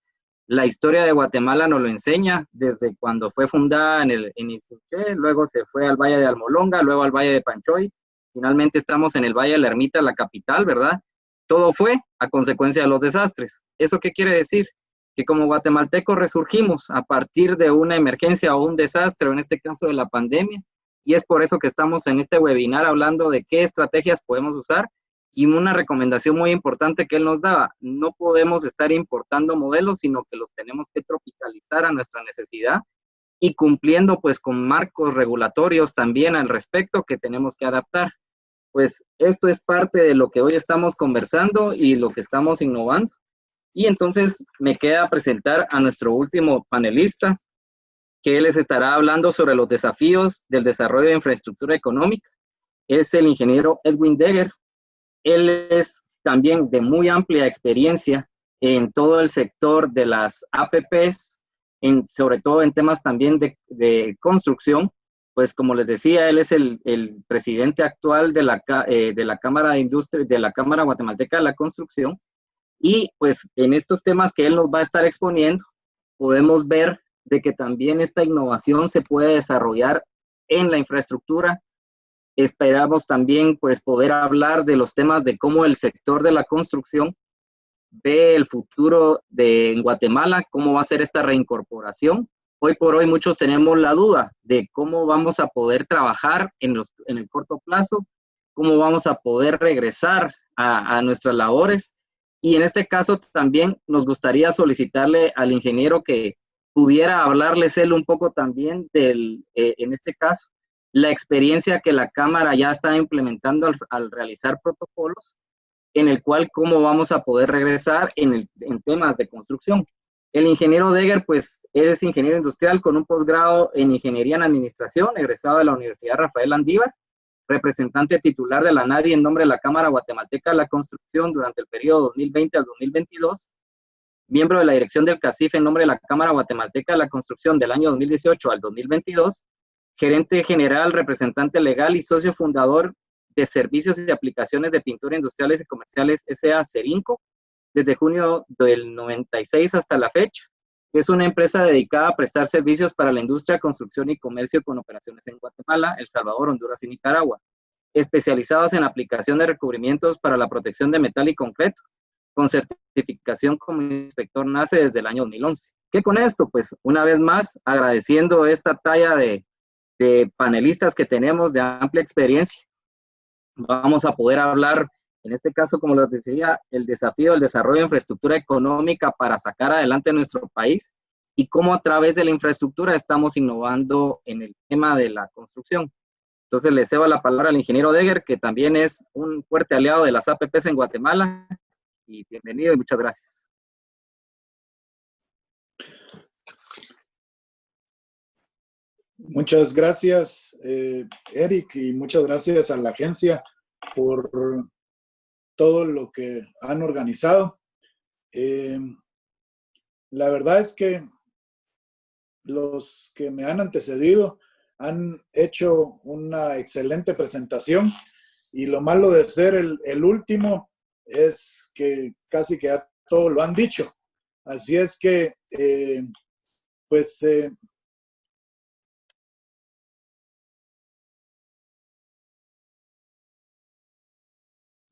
La historia de Guatemala nos lo enseña desde cuando fue fundada en Isuché, luego se fue al Valle de Almolonga, luego al Valle de Panchoy, finalmente estamos en el Valle de la Ermita, la capital, ¿verdad? Todo fue a consecuencia de los desastres. ¿Eso qué quiere decir? Que como guatemaltecos resurgimos a partir de una emergencia o un desastre, o en este caso de la pandemia, y es por eso que estamos en este webinar hablando de qué estrategias podemos usar. Y una recomendación muy importante que él nos daba, no podemos estar importando modelos, sino que los tenemos que tropicalizar a nuestra necesidad y cumpliendo pues con marcos regulatorios también al respecto que tenemos que adaptar. Pues esto es parte de lo que hoy estamos conversando y lo que estamos innovando. Y entonces me queda presentar a nuestro último panelista, que él les estará hablando sobre los desafíos del desarrollo de infraestructura económica. Es el ingeniero Edwin Deger. Él es también de muy amplia experiencia en todo el sector de las APPs, sobre todo en temas también de construcción. Pues como les decía, él es el presidente actual de la Cámara de Industria, de la Cámara Guatemalteca de la Construcción. Y pues en estos temas que él nos va a estar exponiendo, podemos ver de que también esta innovación se puede desarrollar en la infraestructura. Esperamos también pues poder hablar de los temas de cómo el sector de la construcción ve el futuro en Guatemala, cómo va a ser esta reincorporación. Hoy por hoy muchos tenemos la duda de cómo vamos a poder trabajar en el corto plazo, cómo vamos a poder regresar a nuestras labores. Y en este caso también nos gustaría solicitarle al ingeniero que pudiera hablarles él un poco también en este caso, la experiencia que la Cámara ya está implementando al realizar protocolos, en el cual cómo vamos a poder regresar en temas de construcción. El ingeniero Deger, pues, es ingeniero industrial con un posgrado en Ingeniería en Administración, egresado de la Universidad Rafael Landívar, representante titular de la NADI en nombre de la Cámara Guatemalteca de la Construcción durante el periodo 2020 al 2022, miembro de la dirección del CACIF en nombre de la Cámara Guatemalteca de la Construcción del año 2018 al 2022, gerente general, representante legal y socio fundador de servicios y aplicaciones de pintura industriales y comerciales S.A. Cerinco, desde junio del 96 hasta la fecha. Es una empresa dedicada a prestar servicios para la industria, construcción y comercio con operaciones en Guatemala, El Salvador, Honduras y Nicaragua, especializados en aplicación de recubrimientos para la protección de metal y concreto, con certificación como inspector NACE desde el año 2011. ¿Qué con esto? Pues una vez más, agradeciendo esta talla de panelistas que tenemos de amplia experiencia, vamos a poder hablar, en este caso, como les decía, el desafío del desarrollo de infraestructura económica para sacar adelante nuestro país y cómo a través de la infraestructura estamos innovando en el tema de la construcción. Entonces le cedo la palabra al ingeniero Deger, que también es un fuerte aliado de las APPs en Guatemala, y bienvenido y muchas gracias. Muchas gracias, Eric, y muchas gracias a la agencia por todo lo que han organizado. La verdad es que los que me han antecedido han hecho una excelente presentación, y lo malo de ser el último es que casi que ya todo lo han dicho. Así es que,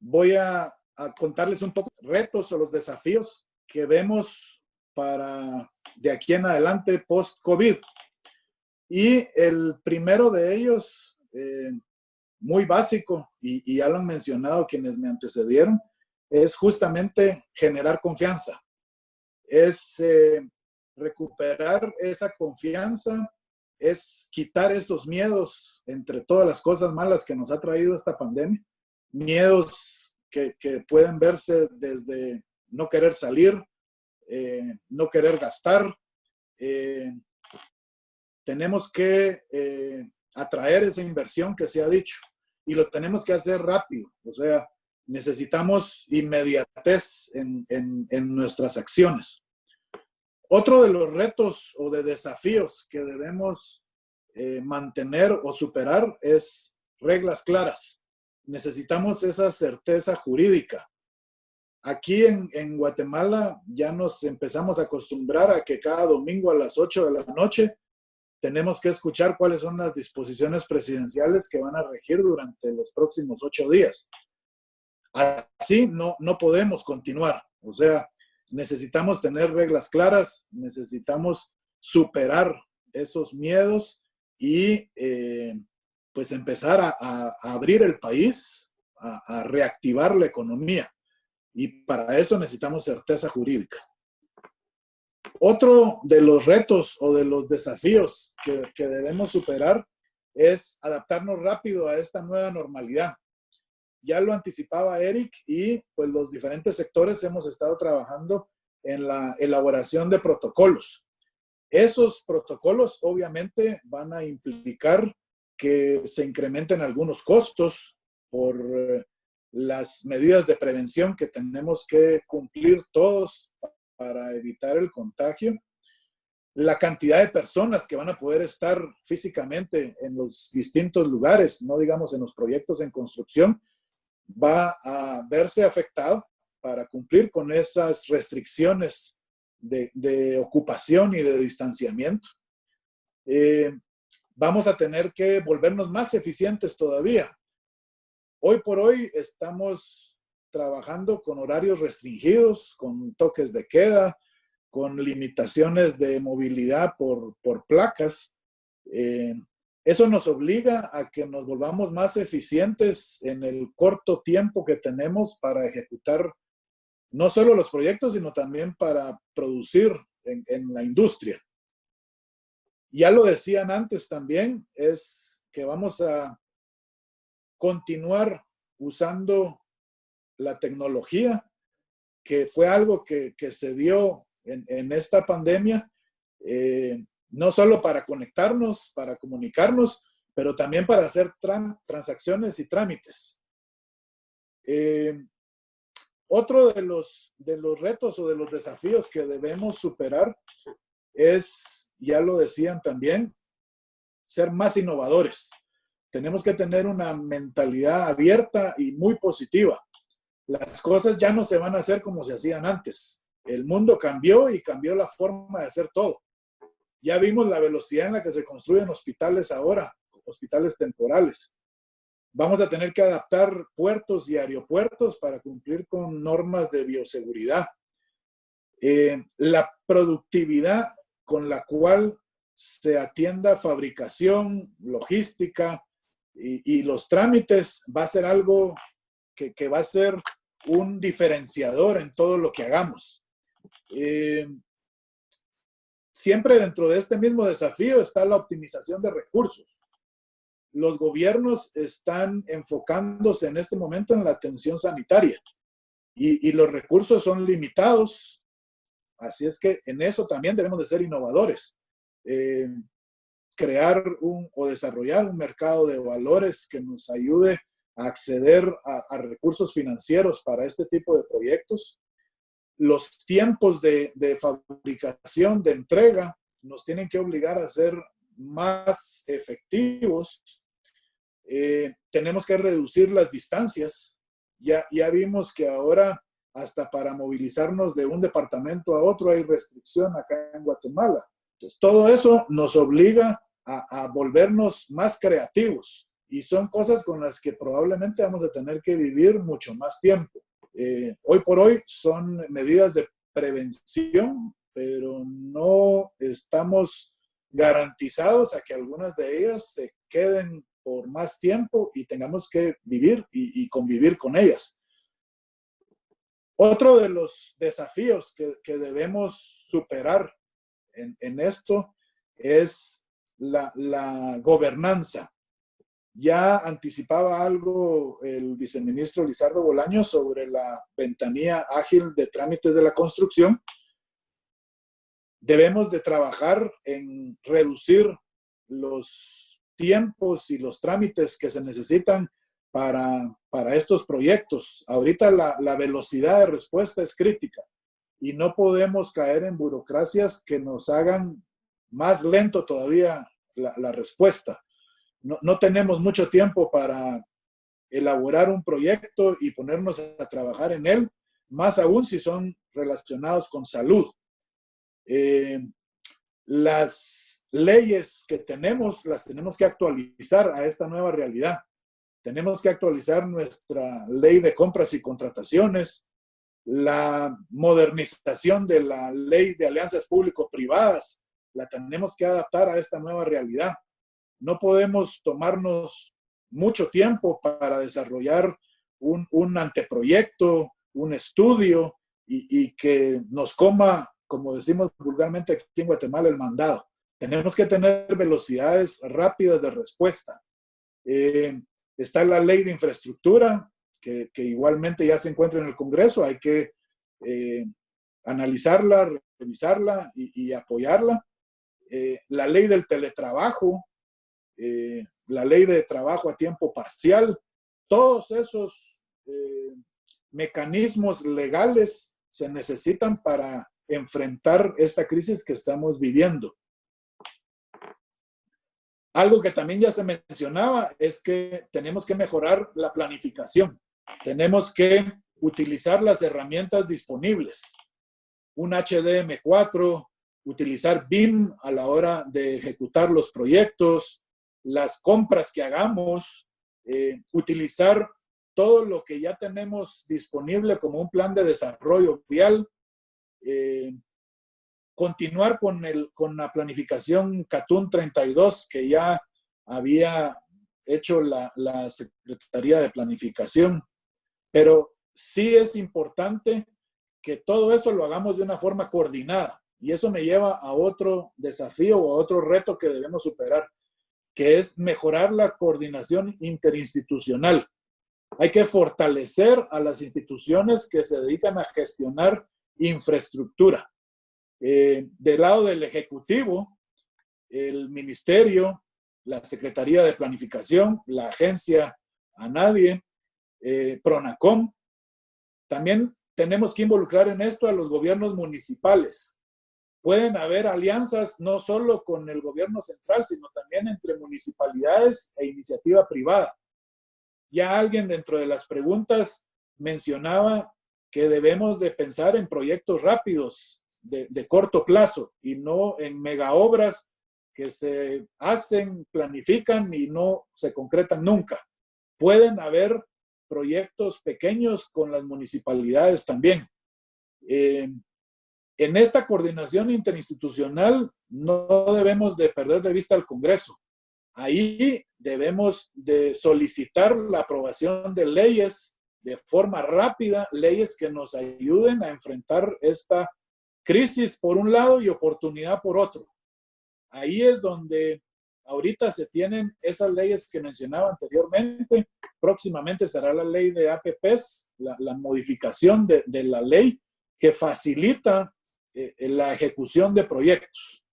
voy a contarles un poco de retos o los desafíos que vemos para de aquí en adelante post-COVID. Y el primero de ellos, muy básico, y ya lo han mencionado quienes me antecedieron, es justamente generar confianza. Es recuperar esa confianza, es quitar esos miedos entre todas las cosas malas que nos ha traído esta pandemia. Miedos que pueden verse desde no querer salir, no querer gastar. Tenemos que atraer esa inversión que se ha dicho, y lo tenemos que hacer rápido. O sea, necesitamos inmediatez en nuestras acciones. Otro de los retos o de desafíos que debemos mantener o superar es reglas claras. necesitamos esa certeza jurídica. Aquí en Guatemala ya nos empezamos a acostumbrar a que cada domingo a las 8 de la noche tenemos que escuchar cuáles son las disposiciones presidenciales que van a regir durante los próximos 8 días. Así no podemos continuar. O sea, necesitamos tener reglas claras, necesitamos superar esos miedos y pues empezar a abrir el país, a reactivar la economía. Y para eso necesitamos certeza jurídica. Otro de los retos o de los desafíos que debemos superar es adaptarnos rápido a esta nueva normalidad. Ya lo anticipaba Eric y pues los diferentes sectores hemos estado trabajando en la elaboración de protocolos. Esos protocolos obviamente van a implicar que se incrementen algunos costos por las medidas de prevención que tenemos que cumplir todos para evitar el contagio. La cantidad de personas que van a poder estar físicamente en los distintos lugares, no digamos en los proyectos en construcción, va a verse afectado para cumplir con esas restricciones de ocupación y de distanciamiento. Vamos a tener que volvernos más eficientes todavía. Hoy por hoy estamos trabajando con horarios restringidos, con toques de queda, con limitaciones de movilidad por placas. Eso nos obliga a que nos volvamos más eficientes en el corto tiempo que tenemos para ejecutar no solo los proyectos, sino también para producir en la industria. Ya lo decían antes también, es que vamos a continuar usando la tecnología, que fue algo que se dio en esta pandemia, no solo para conectarnos, para comunicarnos, pero también para hacer transacciones y trámites. Otro de los retos o de los desafíos que debemos superar es, ya lo decían también, ser más innovadores. Tenemos que tener una mentalidad abierta y muy positiva. Las cosas ya no se van a hacer como se hacían antes. El mundo cambió y cambió la forma de hacer todo. Ya vimos la velocidad en la que se construyen hospitales ahora, hospitales temporales. Vamos a tener que adaptar puertos y aeropuertos para cumplir con normas de bioseguridad. La productividad con la cual se atienda fabricación, logística y los trámites va a ser algo que va a ser un diferenciador en todo lo que hagamos. Siempre dentro de este mismo desafío está la optimización de recursos. Los gobiernos están enfocándose en este momento en la atención sanitaria y los recursos son limitados. Así es que en eso también debemos de ser innovadores. Crear o desarrollar un mercado de valores que nos ayude a acceder a recursos financieros para este tipo de proyectos. Los tiempos de fabricación, de entrega, nos tienen que obligar a ser más efectivos. Tenemos que reducir las distancias. Ya vimos que ahora hasta para movilizarnos de un departamento a otro hay restricción acá en Guatemala. Entonces, todo eso nos obliga a volvernos más creativos y son cosas con las que probablemente vamos a tener que vivir mucho más tiempo. Hoy por hoy son medidas de prevención, pero no estamos garantizados a que algunas de ellas se queden por más tiempo y tengamos que vivir y convivir con ellas. Otro de los desafíos que debemos superar en esto es la gobernanza. Ya anticipaba algo el viceministro Lizardo Bolaños sobre la ventanilla ágil de trámites de la construcción. Debemos de trabajar en reducir los tiempos y los trámites que se necesitan para estos proyectos. Ahorita la velocidad de respuesta es crítica y no podemos caer en burocracias que nos hagan más lento todavía la respuesta. No tenemos mucho tiempo para elaborar un proyecto y ponernos a trabajar en él, más aún si son relacionados con salud. Las leyes que tenemos, las tenemos que actualizar a esta nueva realidad. Tenemos que actualizar nuestra ley de compras y contrataciones, la modernización de la ley de alianzas público-privadas, la tenemos que adaptar a esta nueva realidad. No podemos tomarnos mucho tiempo para desarrollar un anteproyecto, un estudio y que nos coma, como decimos vulgarmente aquí en Guatemala, el mandado. Tenemos que tener velocidades rápidas de respuesta. Está la ley de infraestructura, que igualmente ya se encuentra en el Congreso. Hay que analizarla, revisarla y apoyarla. La ley del teletrabajo, la ley de trabajo a tiempo parcial, todos esos mecanismos legales se necesitan para enfrentar esta crisis que estamos viviendo. Algo que también ya se mencionaba es que tenemos que mejorar la planificación. Tenemos que utilizar las herramientas disponibles. Un HDM4, utilizar BIM a la hora de ejecutar los proyectos, las compras que hagamos, utilizar todo lo que ya tenemos disponible como un plan de desarrollo vial, continuar con la planificación CATUN 32 que ya había hecho la Secretaría de Planificación. Pero sí es importante que todo esto lo hagamos de una forma coordinada. Y eso me lleva a otro desafío o a otro reto que debemos superar, que es mejorar la coordinación interinstitucional. Hay que fortalecer a las instituciones que se dedican a gestionar infraestructura. Del lado del Ejecutivo, el Ministerio, la Secretaría de Planificación, la Agencia ANADIE, PRONACOM. También tenemos que involucrar en esto a los gobiernos municipales. Pueden haber alianzas no solo con el gobierno central, sino también entre municipalidades e iniciativa privada. Ya alguien dentro de las preguntas mencionaba que debemos de pensar en proyectos rápidos, de corto plazo, y no en megaobras que se hacen, planifican y no se concretan nunca. Pueden haber proyectos pequeños con las municipalidades también. En esta coordinación interinstitucional no debemos de perder de vista al Congreso. Ahí debemos de solicitar la aprobación de leyes de forma rápida, leyes que nos ayuden a enfrentar esta crisis por un lado y oportunidad por otro. Ahí es donde ahorita se tienen esas leyes que mencionaba anteriormente. Próximamente será la ley de APPs, la modificación de la ley que facilita la ejecución de proyectos.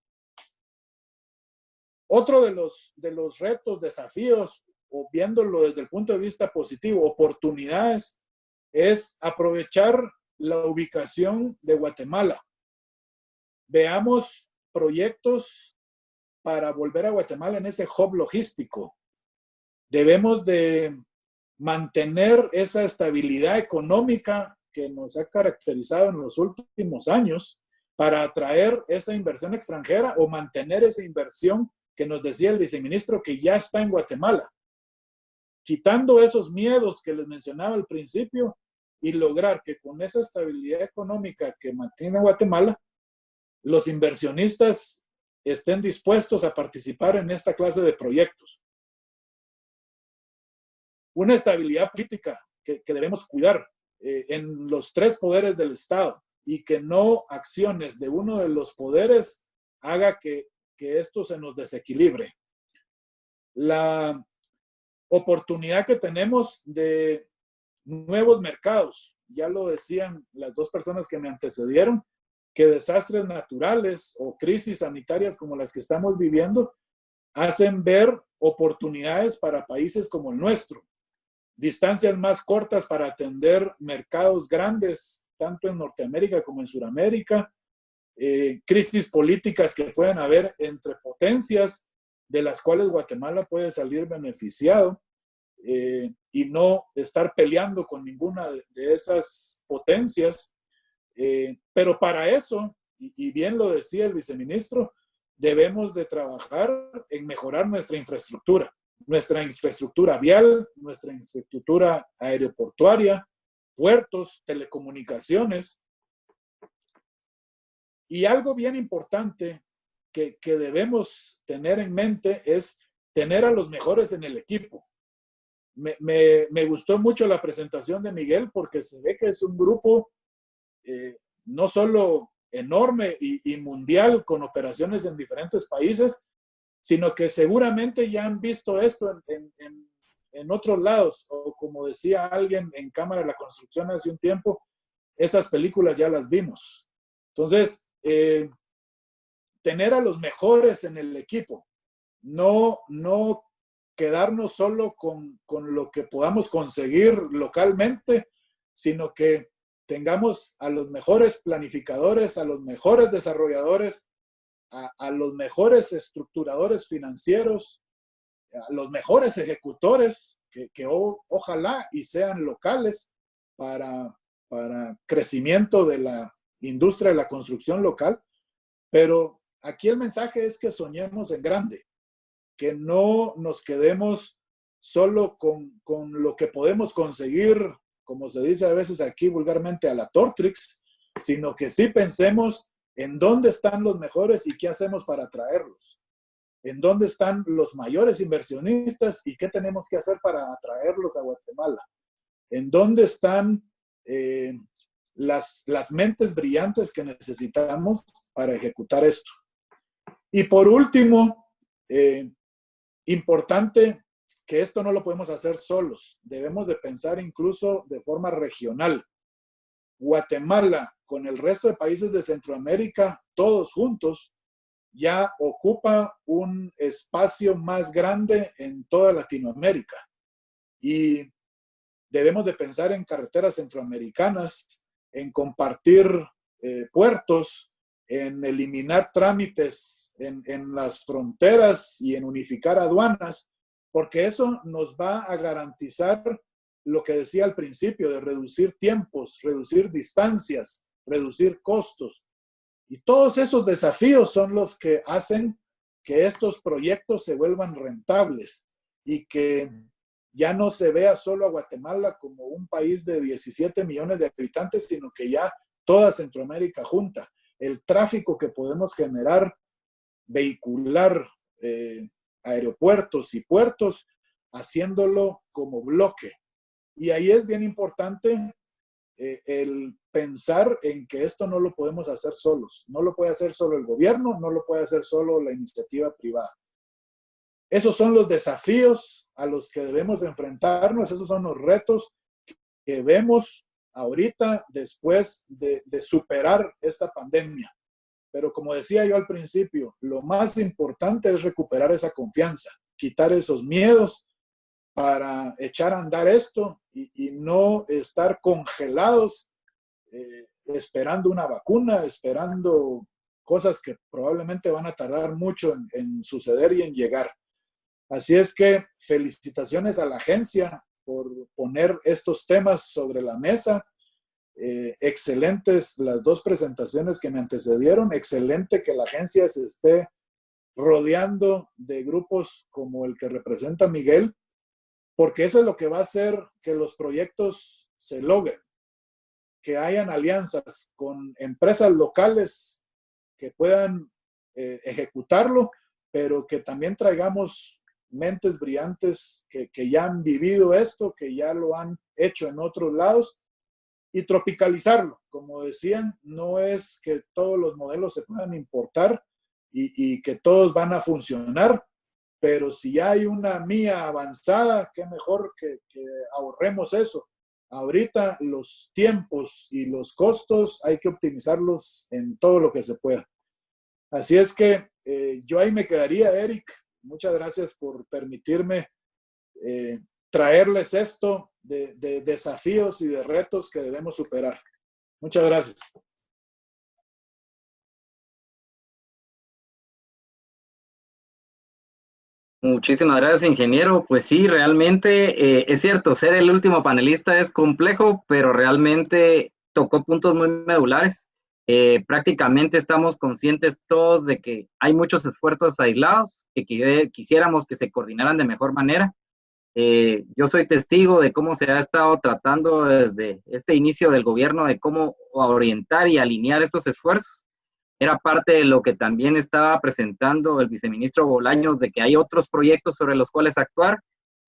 Otro de los retos, desafíos, o viéndolo desde el punto de vista positivo, oportunidades, es aprovechar la ubicación de Guatemala. Veamos proyectos para volver a Guatemala en ese hub logístico. Debemos de mantener esa estabilidad económica que nos ha caracterizado en los últimos años para atraer esa inversión extranjera o mantener esa inversión que nos decía el viceministro que ya está en Guatemala. Quitando esos miedos que les mencionaba al principio y lograr que con esa estabilidad económica que mantiene Guatemala, los inversionistas estén dispuestos a participar en esta clase de proyectos. Una estabilidad política que debemos cuidar en los tres poderes del Estado y que no acciones de uno de los poderes haga que esto se nos desequilibre. La oportunidad que tenemos de nuevos mercados, ya lo decían las dos personas que me antecedieron, que desastres naturales o crisis sanitarias como las que estamos viviendo hacen ver oportunidades para países como el nuestro. Distancias más cortas para atender mercados grandes, tanto en Norteamérica como en Sudamérica. Crisis políticas que pueden haber entre potencias, de las cuales Guatemala puede salir beneficiado. y no estar peleando con ninguna de esas potencias. Pero para eso, y bien lo decía el viceministro, debemos de trabajar en mejorar nuestra infraestructura vial, nuestra infraestructura aeroportuaria, puertos, telecomunicaciones. Y algo bien importante que debemos tener en mente es tener a los mejores en el equipo. Me gustó mucho la presentación de Miguel porque se ve que es un grupo no solo enorme y mundial con operaciones en diferentes países, sino que seguramente ya han visto esto en otros lados, o como decía alguien en Cámara de la Construcción hace un tiempo, estas películas ya las vimos. Entonces, tener a los mejores en el equipo, no quedarnos solo con lo que podamos conseguir localmente, sino que tengamos a los mejores planificadores, a los mejores desarrolladores, a los mejores estructuradores financieros, a los mejores ejecutores, que ojalá y sean locales para crecimiento de la industria de la construcción local. Pero aquí el mensaje es que soñemos en grande, que no nos quedemos solo con lo que podemos conseguir, como se dice a veces aquí vulgarmente, a la Tortrix, sino que sí pensemos en dónde están los mejores y qué hacemos para atraerlos. En dónde están los mayores inversionistas y qué tenemos que hacer para atraerlos a Guatemala. En dónde están las mentes brillantes que necesitamos para ejecutar esto. Y por último, importante que esto no lo podemos hacer solos. Debemos de pensar incluso de forma regional. Guatemala, con el resto de países de Centroamérica, todos juntos, ya ocupa un espacio más grande en toda Latinoamérica. Y debemos de pensar en carreteras centroamericanas, en compartir puertos, en eliminar trámites en las fronteras y en unificar aduanas, porque eso nos va a garantizar lo que decía al principio, de reducir tiempos, reducir distancias, reducir costos. Y todos esos desafíos son los que hacen que estos proyectos se vuelvan rentables y que ya no se vea solo a Guatemala como un país de 17 millones de habitantes, sino que ya toda Centroamérica junta. El tráfico que podemos generar vehicular, aeropuertos y puertos, haciéndolo como bloque. Y ahí es bien importante el pensar en que esto no lo podemos hacer solos. No lo puede hacer solo el gobierno, no lo puede hacer solo la iniciativa privada. Esos son los desafíos a los que debemos enfrentarnos, esos son los retos que vemos ahorita después de superar esta pandemia. Pero como decía yo al principio, lo más importante es recuperar esa confianza, quitar esos miedos para echar a andar esto y no estar congelados esperando una vacuna, esperando cosas que probablemente van a tardar mucho en suceder y en llegar. Así es que felicitaciones a la agencia por poner estos temas sobre la mesa. Excelentes las dos presentaciones que me antecedieron. Excelente que la agencia se esté rodeando de grupos como el que representa Miguel, porque eso es lo que va a hacer que los proyectos se logren, que hayan alianzas con empresas locales que puedan ejecutarlo, pero que también traigamos mentes brillantes que ya han vivido esto, que ya lo han hecho en otros lados, y tropicalizarlo. Como decían, no es que todos los modelos se puedan importar y que todos van a funcionar, pero si hay una mía avanzada, qué mejor que ahorremos eso. Ahorita los tiempos y los costos hay que optimizarlos en todo lo que se pueda. Así es que yo ahí me quedaría, Eric. Muchas gracias por permitirme traerles esto de desafíos y de retos que debemos superar. Muchas gracias. Muchísimas gracias, ingeniero. Pues sí, realmente es cierto, ser el último panelista es complejo, pero realmente tocó puntos muy medulares. Prácticamente estamos conscientes todos de que hay muchos esfuerzos aislados que quisiéramos que se coordinaran de mejor manera. Yo soy testigo de cómo se ha estado tratando desde este inicio del gobierno de cómo orientar y alinear estos esfuerzos. Era parte de lo que también estaba presentando el viceministro Bolaños, de que hay otros proyectos sobre los cuales actuar.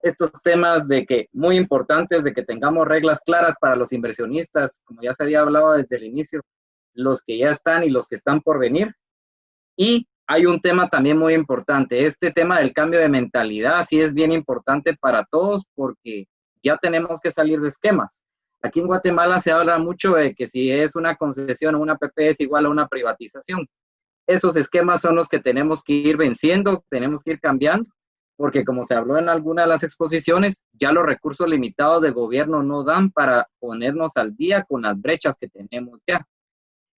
Estos temas de que muy importantes, de que tengamos reglas claras para los inversionistas, como ya se había hablado desde el inicio, los que ya están y los que están por venir. Y hay un tema también muy importante, este tema del cambio de mentalidad sí es bien importante para todos porque ya tenemos que salir de esquemas. Aquí en Guatemala se habla mucho de que si es una concesión o una PP es igual a una privatización. Esos esquemas son los que tenemos que ir venciendo, tenemos que ir cambiando, porque como se habló en alguna de las exposiciones, ya los recursos limitados del gobierno no dan para ponernos al día con las brechas que tenemos ya.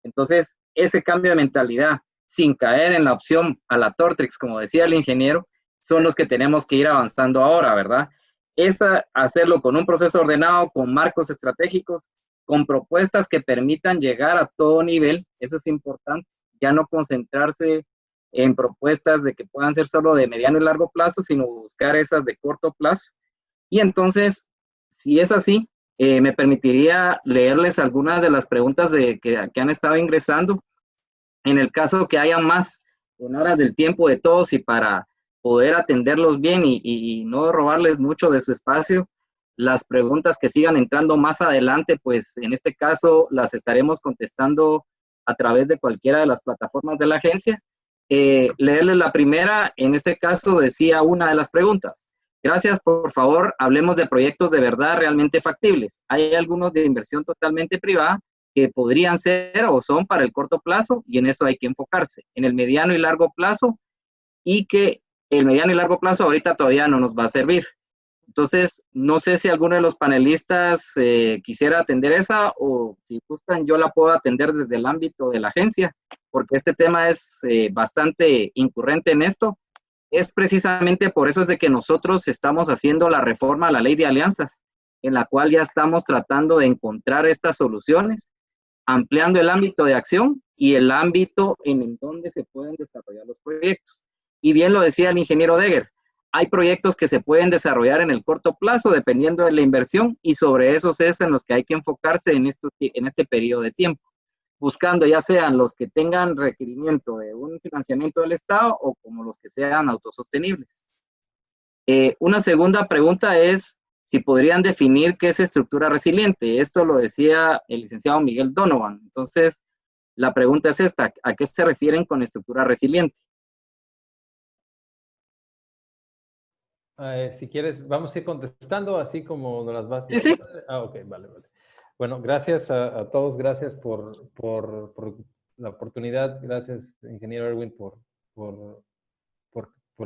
Entonces, ese cambio de mentalidad, sin caer en la opción a la Tortrix, como decía el ingeniero, son los que tenemos que ir avanzando ahora, ¿verdad? Es hacerlo con un proceso ordenado, con marcos estratégicos, con propuestas que permitan llegar a todo nivel, eso es importante, ya no concentrarse en propuestas de que puedan ser solo de mediano y largo plazo, sino buscar esas de corto plazo. Y entonces, si es así, me permitiría leerles algunas de las preguntas que han estado ingresando. En el caso que haya más en horas del tiempo de todos y para poder atenderlos bien y no robarles mucho de su espacio, las preguntas que sigan entrando más adelante, pues en este caso las estaremos contestando a través de cualquiera de las plataformas de la agencia. Leerles la primera, en este caso decía una de las preguntas. Gracias, por favor, hablemos de proyectos de verdad realmente factibles. Hay algunos de inversión totalmente privada que podrían ser o son para el corto plazo y en eso hay que enfocarse. En el mediano y largo plazo y que el mediano y largo plazo ahorita todavía no nos va a servir. Entonces, no sé si alguno de los panelistas quisiera atender esa o si gustan yo la puedo atender desde el ámbito de la agencia, porque este tema es bastante incurrente en esto. Es precisamente por eso es de que nosotros estamos haciendo la reforma a la ley de alianzas, en la cual ya estamos tratando de encontrar estas soluciones, ampliando el ámbito de acción y el ámbito en donde se pueden desarrollar los proyectos. Y bien lo decía el ingeniero Deger, hay proyectos que se pueden desarrollar en el corto plazo dependiendo de la inversión y sobre esos es en los que hay que enfocarse en este periodo de tiempo, buscando ya sean los que tengan requerimiento de un financiamiento del Estado o como los que sean autosostenibles. Una segunda pregunta es si podrían definir qué es estructura resiliente. Esto lo decía el licenciado Miguel Donovan. Entonces, la pregunta es esta, ¿a qué se refieren con estructura resiliente? Si quieres, vamos a ir contestando así como nos las vas Sí. Ok, vale. Bueno, gracias a todos, gracias por la oportunidad, gracias, ingeniero Erwin, por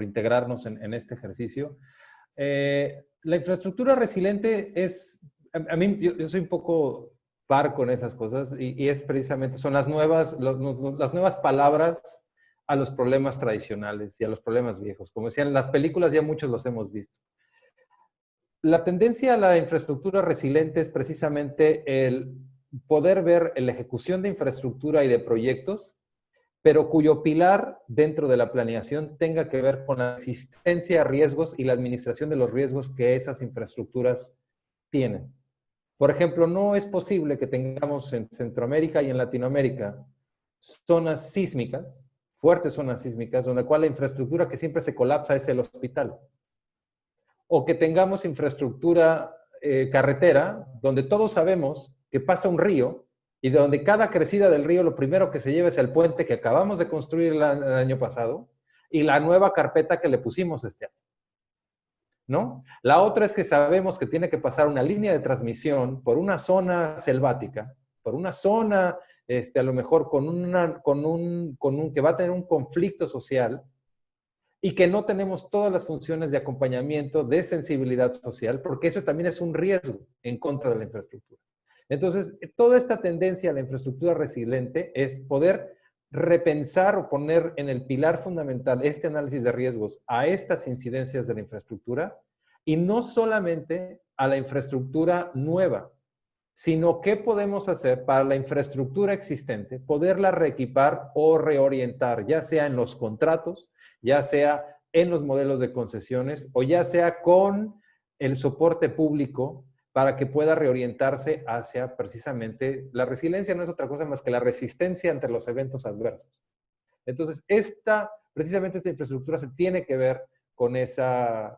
integrarnos en este ejercicio. La infraestructura resiliente es, a mí, yo soy un poco par con esas cosas y es precisamente, son las nuevas palabras a los problemas tradicionales y a los problemas viejos. Como decían, las películas ya muchos los hemos visto. La tendencia a la infraestructura resiliente es precisamente el poder ver la ejecución de infraestructura y de proyectos, pero cuyo pilar dentro de la planeación tenga que ver con la existencia de riesgos y la administración de los riesgos que esas infraestructuras tienen. Por ejemplo, no es posible que tengamos en Centroamérica y en Latinoamérica zonas sísmicas, fuertes zonas sísmicas, donde la cual la infraestructura que siempre se colapsa es el hospital. O que tengamos infraestructura carretera, donde todos sabemos que pasa un río y donde cada crecida del río lo primero que se lleva es el puente que acabamos de construir el año pasado y la nueva carpeta que le pusimos este año. ¿No? La otra es que sabemos que tiene que pasar una línea de transmisión por una zona selvática, por una zona, a lo mejor que va a tener un conflicto social y que no tenemos todas las funciones de acompañamiento, de sensibilidad social, porque eso también es un riesgo en contra de la infraestructura. Entonces, toda esta tendencia a la infraestructura resiliente es poder repensar o poner en el pilar fundamental este análisis de riesgos a estas incidencias de la infraestructura y no solamente a la infraestructura nueva, sino qué podemos hacer para la infraestructura existente, poderla reequipar o reorientar, ya sea en los contratos, ya sea en los modelos de concesiones o ya sea con el soporte público para que pueda reorientarse hacia precisamente la resiliencia. No es otra cosa más que la resistencia ante los eventos adversos. Entonces, precisamente esta infraestructura se tiene que ver con esa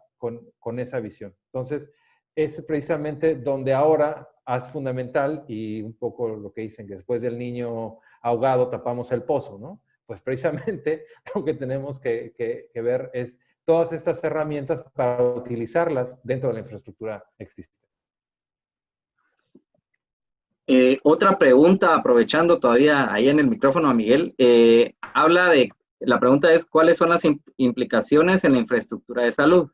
visión. Entonces, es precisamente donde ahora es fundamental, y un poco lo que dicen, que después del niño ahogado tapamos el pozo, ¿no? Pues precisamente lo que tenemos que ver es todas estas herramientas para utilizarlas dentro de la infraestructura existente. Otra pregunta, aprovechando todavía ahí en el micrófono a Miguel, la pregunta es, ¿cuáles son las implicaciones en la infraestructura de salud?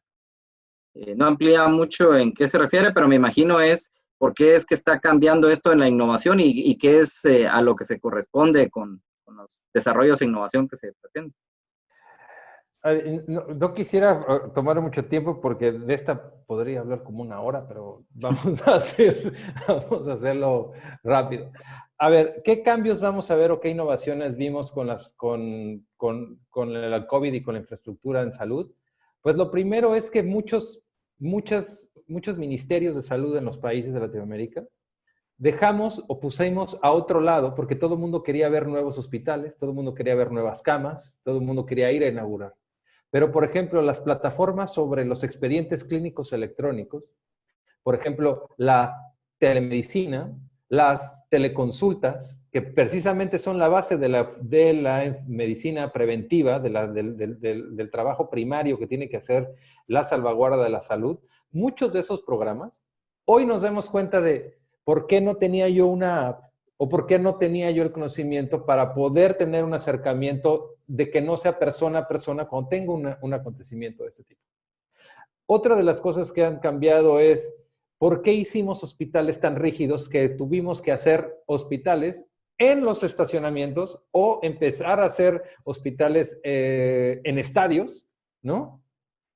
No amplía mucho en qué se refiere, pero me imagino es por qué es que está cambiando esto en la innovación y qué es a lo que se corresponde con los desarrollos de innovación que se pretende. No quisiera tomar mucho tiempo porque de esta podría hablar como una hora, pero vamos a hacerlo rápido. A ver, ¿qué cambios vamos a ver o qué innovaciones vimos con el COVID y con la infraestructura en salud? Pues lo primero es que muchos ministerios de salud en los países de Latinoamérica dejamos o pusimos a otro lado porque todo el mundo quería ver nuevos hospitales, todo el mundo quería ver nuevas camas, todo el mundo quería ir a inaugurar. Pero, por ejemplo, las plataformas sobre los expedientes clínicos electrónicos, por ejemplo, la telemedicina, las teleconsultas, que precisamente son la base de la medicina preventiva, del trabajo primario que tiene que hacer la salvaguarda de la salud, muchos de esos programas, hoy nos damos cuenta de por qué no tenía yo una app o por qué no tenía yo el conocimiento para poder tener un acercamiento de que no sea persona a persona cuando tengo un acontecimiento de ese tipo. Otra de las cosas que han cambiado es por qué hicimos hospitales tan rígidos que tuvimos que hacer hospitales en los estacionamientos o empezar a hacer hospitales en estadios, ¿no?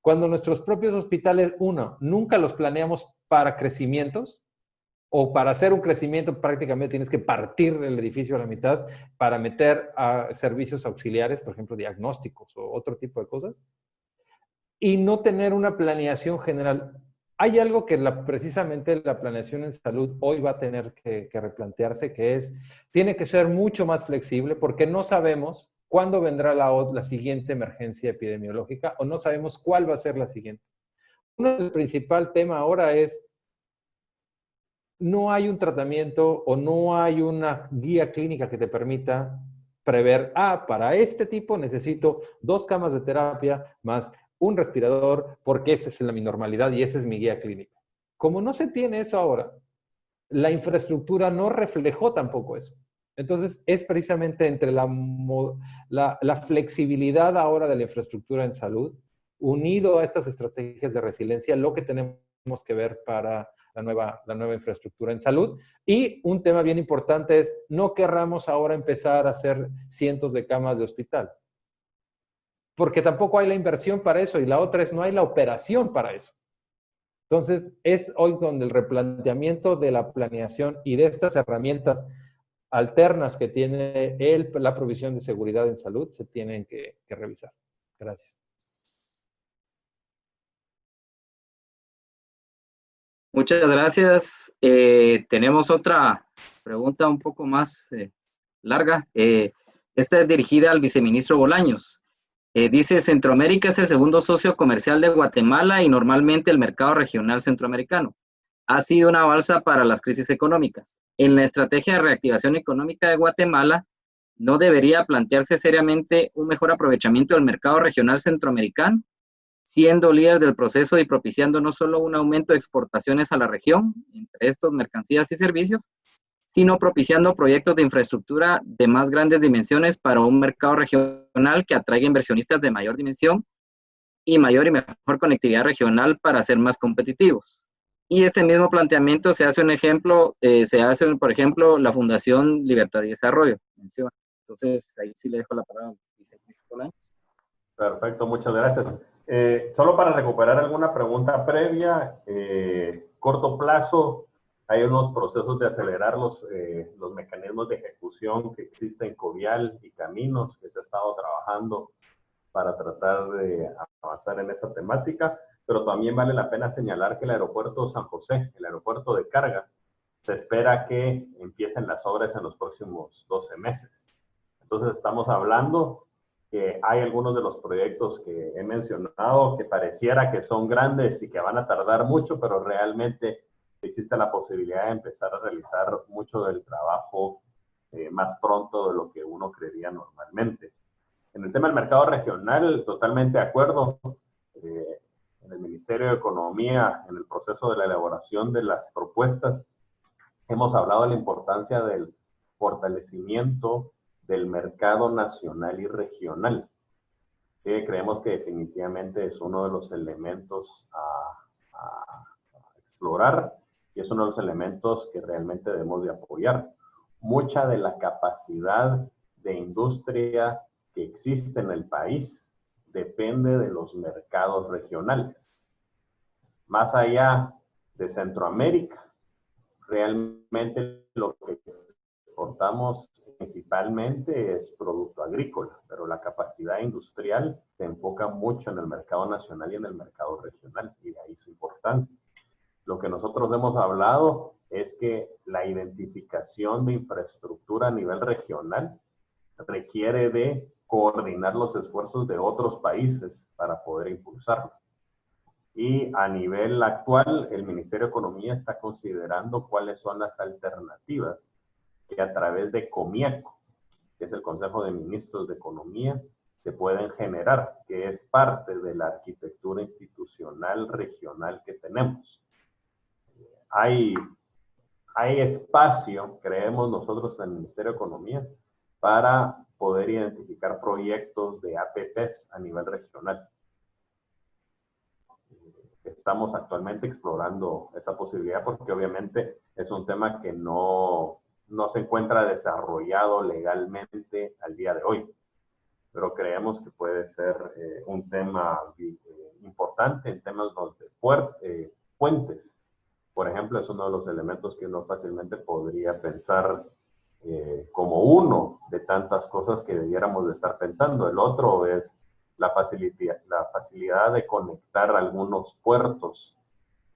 Cuando nuestros propios hospitales, nunca los planeamos para crecimientos, o para hacer un crecimiento prácticamente tienes que partir el edificio a la mitad para meter a servicios auxiliares, por ejemplo, diagnósticos o otro tipo de cosas, y no tener una planeación general. Hay algo que precisamente la planeación en salud hoy va a tener que replantearse, que tiene que ser mucho más flexible porque no sabemos cuándo vendrá la siguiente emergencia epidemiológica o no sabemos cuál va a ser la siguiente. El principal tema ahora es no hay un tratamiento o no hay una guía clínica que te permita prever, para este tipo necesito 2 camas de terapia más un respirador porque esa es mi normalidad y esa es mi guía clínica. Como no se tiene eso ahora, la infraestructura no reflejó tampoco eso. Entonces, es precisamente entre la flexibilidad ahora de la infraestructura en salud, unido a estas estrategias de resiliencia, lo que tenemos que ver para la nueva infraestructura en salud. Y un tema bien importante es, no querramos ahora empezar a hacer cientos de camas de hospital. Porque tampoco hay la inversión para eso. Y la otra es, no hay la operación para eso. Entonces, es hoy donde el replanteamiento de la planeación y de estas herramientas alternas que tiene la provisión de seguridad en salud se tienen que revisar. Gracias. Muchas gracias. Tenemos otra pregunta un poco más larga. Esta es dirigida al viceministro Bolaños. Dice, Centroamérica es el segundo socio comercial de Guatemala y normalmente el mercado regional centroamericano. Ha sido una balsa para las crisis económicas. En la estrategia de reactivación económica de Guatemala, ¿no debería plantearse seriamente un mejor aprovechamiento del mercado regional centroamericano, siendo líder del proceso y propiciando no solo un aumento de exportaciones a la región, entre estos mercancías y servicios, sino propiciando proyectos de infraestructura de más grandes dimensiones para un mercado regional que atraiga inversionistas de mayor dimensión y mayor y mejor conectividad regional para ser más competitivos? Y este mismo planteamiento se hace por ejemplo, la Fundación Libertad y Desarrollo. Menciona. Entonces, ahí sí le dejo la palabra al viceministro Bolaños. Perfecto, muchas gracias. Solo para recuperar alguna pregunta previa, corto plazo, hay unos procesos de acelerar los mecanismos de ejecución que existen en Covial y Caminos, que se ha estado trabajando para tratar de avanzar en esa temática, pero también vale la pena señalar que el aeropuerto San José, el aeropuerto de carga, se espera que empiecen las obras en los próximos 12 meses. Entonces estamos hablando que hay algunos de los proyectos que he mencionado que pareciera que son grandes y que van a tardar mucho, pero realmente existe la posibilidad de empezar a realizar mucho del trabajo más pronto de lo que uno creería normalmente. En el tema del mercado regional, totalmente de acuerdo. En el Ministerio de Economía, en el proceso de la elaboración de las propuestas, hemos hablado de la importancia del fortalecimiento del mercado nacional y regional, que creemos que definitivamente es uno de los elementos a explorar y es uno de los elementos que realmente debemos de apoyar. Mucha de la capacidad de industria que existe en el país depende de los mercados regionales. Más allá de Centroamérica, realmente lo que exportamos principalmente es producto agrícola, pero la capacidad industrial se enfoca mucho en el mercado nacional y en el mercado regional, y de ahí su importancia. Lo que nosotros hemos hablado es que la identificación de infraestructura a nivel regional requiere de coordinar los esfuerzos de otros países para poder impulsarlo. Y a nivel actual, el Ministerio de Economía está considerando cuáles son las alternativas que a través de COMIECO, que es el Consejo de Ministros de Economía, se pueden generar, que es parte de la arquitectura institucional regional que tenemos. Hay espacio, creemos nosotros en el Ministerio de Economía, para poder identificar proyectos de APPs a nivel regional. Estamos actualmente explorando esa posibilidad porque obviamente es un tema que no se encuentra desarrollado legalmente al día de hoy, pero creemos que puede ser un tema importante en temas de puentes. Por ejemplo, es uno de los elementos que uno fácilmente podría pensar como uno de tantas cosas que debiéramos de estar pensando. El otro es la facilidad de conectar algunos puertos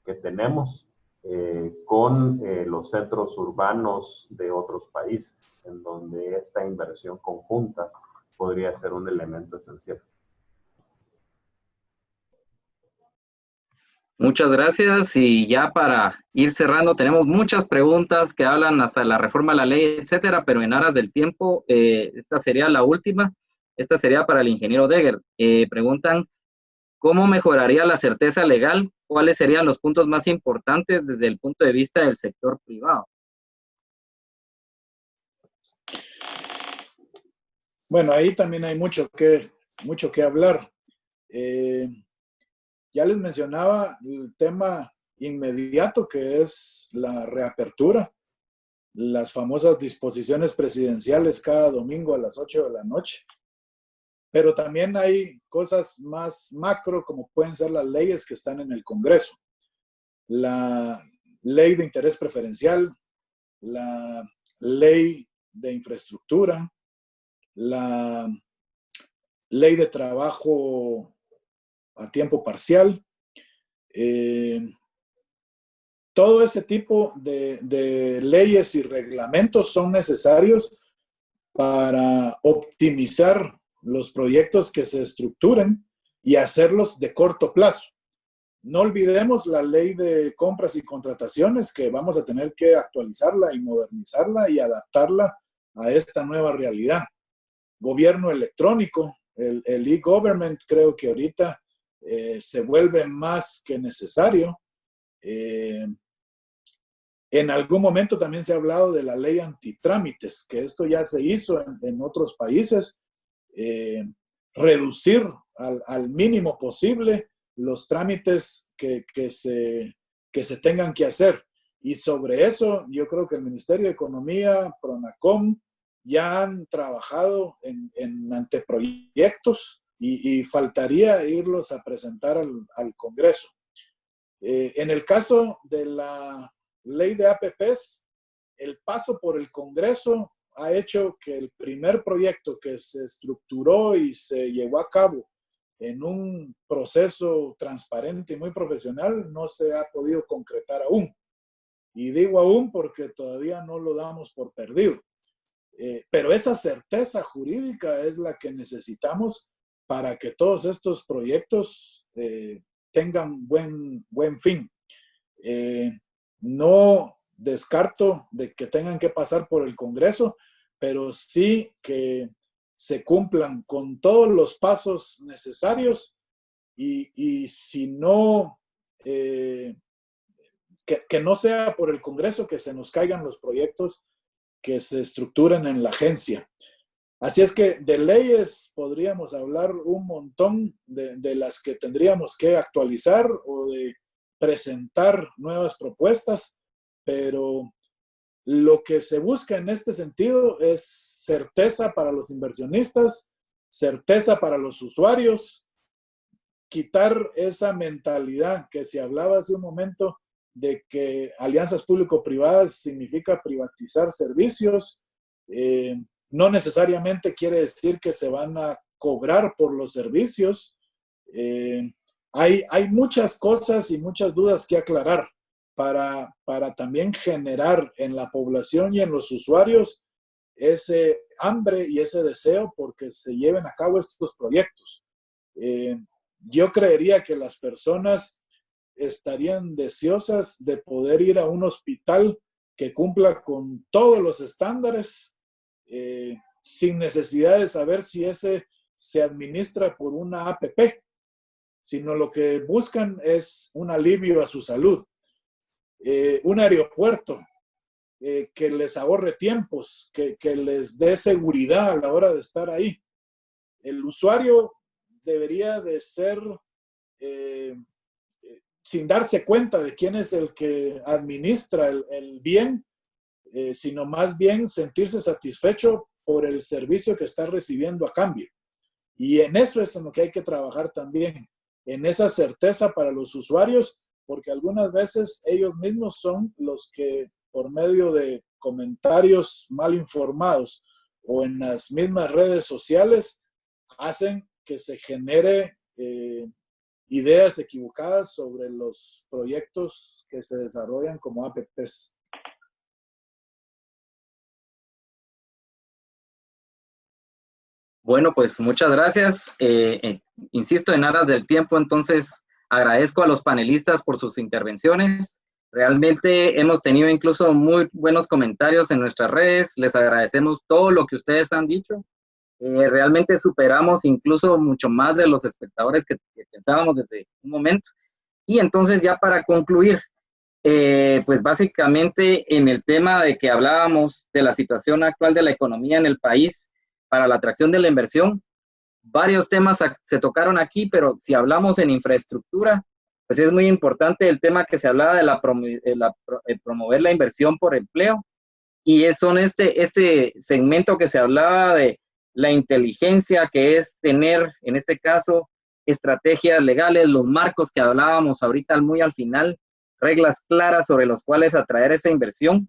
que tenemos con los centros urbanos de otros países, en donde esta inversión conjunta podría ser un elemento esencial. Muchas gracias, y ya para ir cerrando, tenemos muchas preguntas que hablan hasta la reforma a la ley, etcétera, pero en aras del tiempo, esta sería la última. Esta sería para el ingeniero Degger. Preguntan, ¿cómo mejoraría la certeza legal? ¿Cuáles serían los puntos más importantes desde el punto de vista del sector privado? Bueno, ahí también hay mucho que hablar. Ya les mencionaba el tema inmediato, que es la reapertura, las famosas disposiciones presidenciales cada domingo a las 8 de la noche. Pero también hay cosas más macro, como pueden ser las leyes que están en el Congreso. La ley de interés preferencial, la ley de infraestructura, la ley de trabajo a tiempo parcial. Todo ese tipo de leyes y reglamentos son necesarios para optimizar los proyectos que se estructuren y hacerlos de corto plazo. No olvidemos la ley de compras y contrataciones, que vamos a tener que actualizarla y modernizarla y adaptarla a esta nueva realidad. Gobierno electrónico, el e-government, creo que ahorita se vuelve más que necesario. En algún momento también se ha hablado de la ley antitrámites, que esto ya se hizo en otros países. Reducir al mínimo posible los trámites que se tengan que hacer. Y sobre eso, yo creo que el Ministerio de Economía, PRONACOM ya han trabajado en anteproyectos y faltaría irlos a presentar al Congreso. En el caso de la ley de APPs, el paso por el Congreso ha hecho que el primer proyecto que se estructuró y se llevó a cabo en un proceso transparente y muy profesional no se ha podido concretar aún. Y digo aún porque todavía no lo damos por perdido. Pero esa certeza jurídica es la que necesitamos para que todos estos proyectos tengan buen fin. No descarto de que tengan que pasar por el Congreso, pero sí que se cumplan con todos los pasos necesarios y si no, que no sea por el Congreso que se nos caigan los proyectos que se estructuren en la agencia. Así es que de leyes podríamos hablar un montón de las que tendríamos que actualizar o de presentar nuevas propuestas, pero lo que se busca en este sentido es certeza para los inversionistas, certeza para los usuarios, quitar esa mentalidad que se hablaba hace un momento de que alianzas público-privadas significa privatizar servicios. No necesariamente quiere decir que se van a cobrar por los servicios. Hay muchas cosas y muchas dudas que aclarar para también generar en la población y en los usuarios ese hambre y ese deseo porque se lleven a cabo estos proyectos. Yo creería que las personas estarían deseosas de poder ir a un hospital que cumpla con todos los estándares, sin necesidad de saber si ese se administra por una APP, sino lo que buscan es un alivio a su salud. Un aeropuerto que les ahorre tiempos, que les dé seguridad a la hora de estar ahí. El usuario debería de ser sin darse cuenta de quién es el que administra el bien, sino más bien sentirse satisfecho por el servicio que está recibiendo a cambio. Y en eso es en lo que hay que trabajar también, en esa certeza para los usuarios, porque algunas veces ellos mismos son los que, por medio de comentarios mal informados o en las mismas redes sociales, hacen que se genere ideas equivocadas sobre los proyectos que se desarrollan como APPs. Bueno, pues muchas gracias. Insisto, en aras del tiempo, entonces agradezco a los panelistas por sus intervenciones. Realmente hemos tenido incluso muy buenos comentarios en nuestras redes. Les agradecemos todo lo que ustedes han dicho. Realmente superamos incluso mucho más de los espectadores que pensábamos desde un momento. Y entonces ya para concluir, pues básicamente en el tema de que hablábamos de la situación actual de la economía en el país para la atracción de la inversión, varios temas se tocaron aquí, pero si hablamos en infraestructura, pues es muy importante el tema que se hablaba de promover la inversión por empleo, y son este segmento que se hablaba de la inteligencia, que es tener, en este caso, estrategias legales, los marcos que hablábamos ahorita muy al final, reglas claras sobre los cuales atraer esa inversión.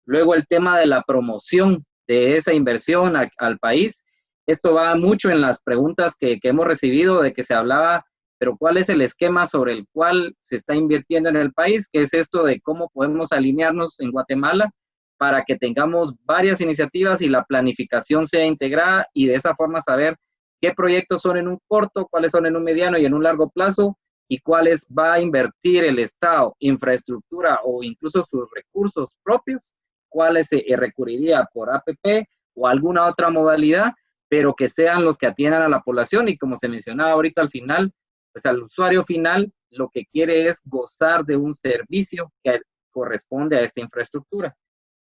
Luego el tema de la promoción de esa inversión al país. Esto va mucho en las preguntas que hemos recibido, de que se hablaba, pero ¿cuál es el esquema sobre el cual se está invirtiendo en el país? ¿Qué es esto de cómo podemos alinearnos en Guatemala para que tengamos varias iniciativas y la planificación sea integrada, y de esa forma saber qué proyectos son en un corto, cuáles son en un mediano y en un largo plazo, y cuáles va a invertir el Estado, infraestructura o incluso sus recursos propios, cuáles se recurriría por APP o alguna otra modalidad, pero que sean los que atiendan a la población. Y como se mencionaba ahorita al final, pues al usuario final lo que quiere es gozar de un servicio que corresponde a esta infraestructura.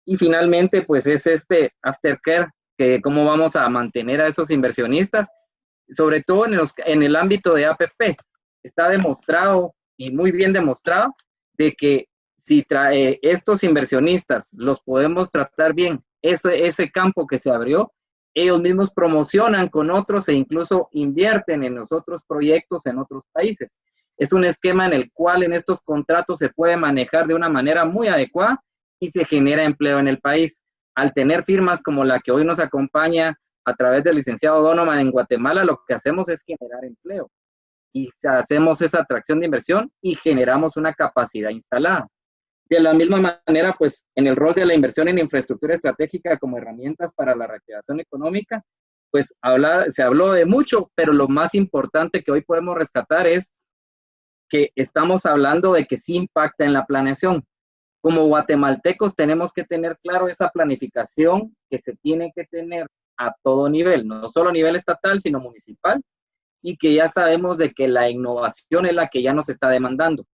Y finalmente, pues es este aftercare, que cómo vamos a mantener a esos inversionistas, sobre todo en el ámbito de APP. Está demostrado, y muy bien demostrado, de que si estos inversionistas los podemos tratar bien ese campo que se abrió, ellos mismos promocionan con otros e incluso invierten en los otros proyectos en otros países. Es un esquema en el cual en estos contratos se puede manejar de una manera muy adecuada y se genera empleo en el país. Al tener firmas como la que hoy nos acompaña a través del licenciado Donovan en Guatemala, lo que hacemos es generar empleo y hacemos esa atracción de inversión y generamos una capacidad instalada. De la misma manera, pues, en el rol de la inversión en infraestructura estratégica como herramientas para la reactivación económica, pues se habló de mucho, pero lo más importante que hoy podemos rescatar es que estamos hablando de que sí impacta en la planeación. Como guatemaltecos tenemos que tener claro esa planificación que se tiene que tener a todo nivel, no solo a nivel estatal, sino municipal, y que ya sabemos de que la innovación es la que ya nos está demandando.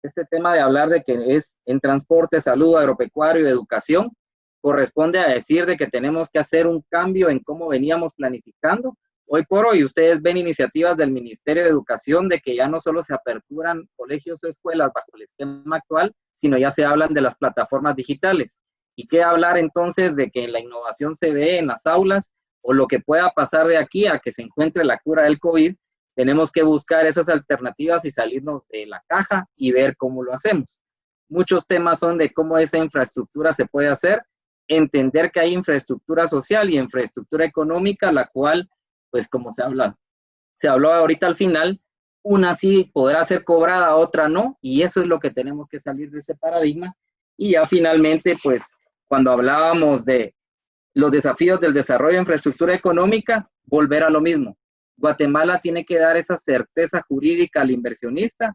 Este tema de hablar de que es en transporte, salud, agropecuario y educación, corresponde a decir de que tenemos que hacer un cambio en cómo veníamos planificando. Hoy por hoy ustedes ven iniciativas del Ministerio de Educación de que ya no solo se aperturan colegios o escuelas bajo el esquema actual, sino ya se hablan de las plataformas digitales. ¿Y qué hablar entonces de que la innovación se ve en las aulas o lo que pueda pasar de aquí a que se encuentre la cura del COVID? Tenemos que buscar esas alternativas y salirnos de la caja y ver cómo lo hacemos. Muchos temas son de cómo esa infraestructura se puede hacer, entender que hay infraestructura social y infraestructura económica, la cual, pues como se habló ahorita al final, una sí podrá ser cobrada, otra no, y eso es lo que tenemos que salir de ese paradigma. Y ya finalmente, pues cuando hablábamos de los desafíos del desarrollo de infraestructura económica, volver a lo mismo. Guatemala tiene que dar esa certeza jurídica al inversionista,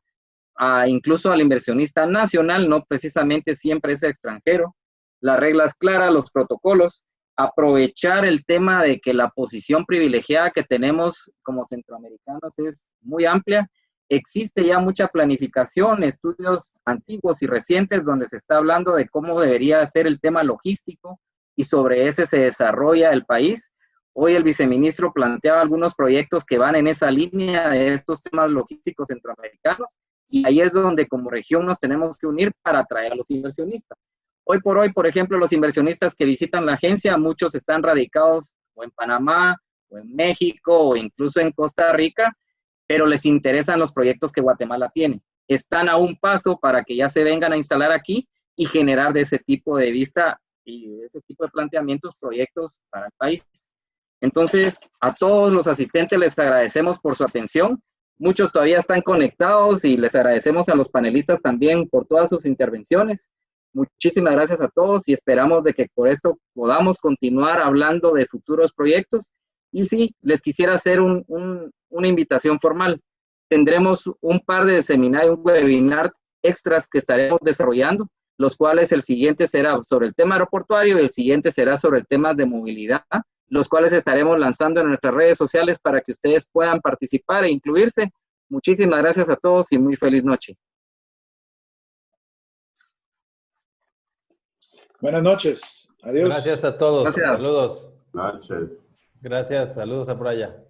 incluso al inversionista nacional, no precisamente siempre es extranjero, las reglas claras, los protocolos, aprovechar el tema de que la posición privilegiada que tenemos como centroamericanos es muy amplia. Existe ya mucha planificación, estudios antiguos y recientes donde se está hablando de cómo debería ser el tema logístico y sobre ese se desarrolla el país. Hoy el viceministro planteaba algunos proyectos que van en esa línea de estos temas logísticos centroamericanos y ahí es donde como región nos tenemos que unir para atraer a los inversionistas. Hoy por hoy, por ejemplo, los inversionistas que visitan la agencia, muchos están radicados o en Panamá, o en México, o incluso en Costa Rica, pero les interesan los proyectos que Guatemala tiene. Están a un paso para que ya se vengan a instalar aquí y generar de ese tipo de vista y de ese tipo de planteamientos proyectos para el país. Entonces, a todos los asistentes les agradecemos por su atención. Muchos todavía están conectados y les agradecemos a los panelistas también por todas sus intervenciones. Muchísimas gracias a todos y esperamos de que por esto podamos continuar hablando de futuros proyectos. Y sí, les quisiera hacer una invitación formal. Tendremos un par de seminarios, un webinar extras que estaremos desarrollando, los cuales el siguiente será sobre el tema aeroportuario y el siguiente será sobre el tema de movilidad, los cuales estaremos lanzando en nuestras redes sociales para que ustedes puedan participar e incluirse. Muchísimas gracias a todos y muy feliz noche. Buenas noches. Adiós. Gracias a todos. Gracias. Saludos. Noches. Gracias. Saludos a por allá.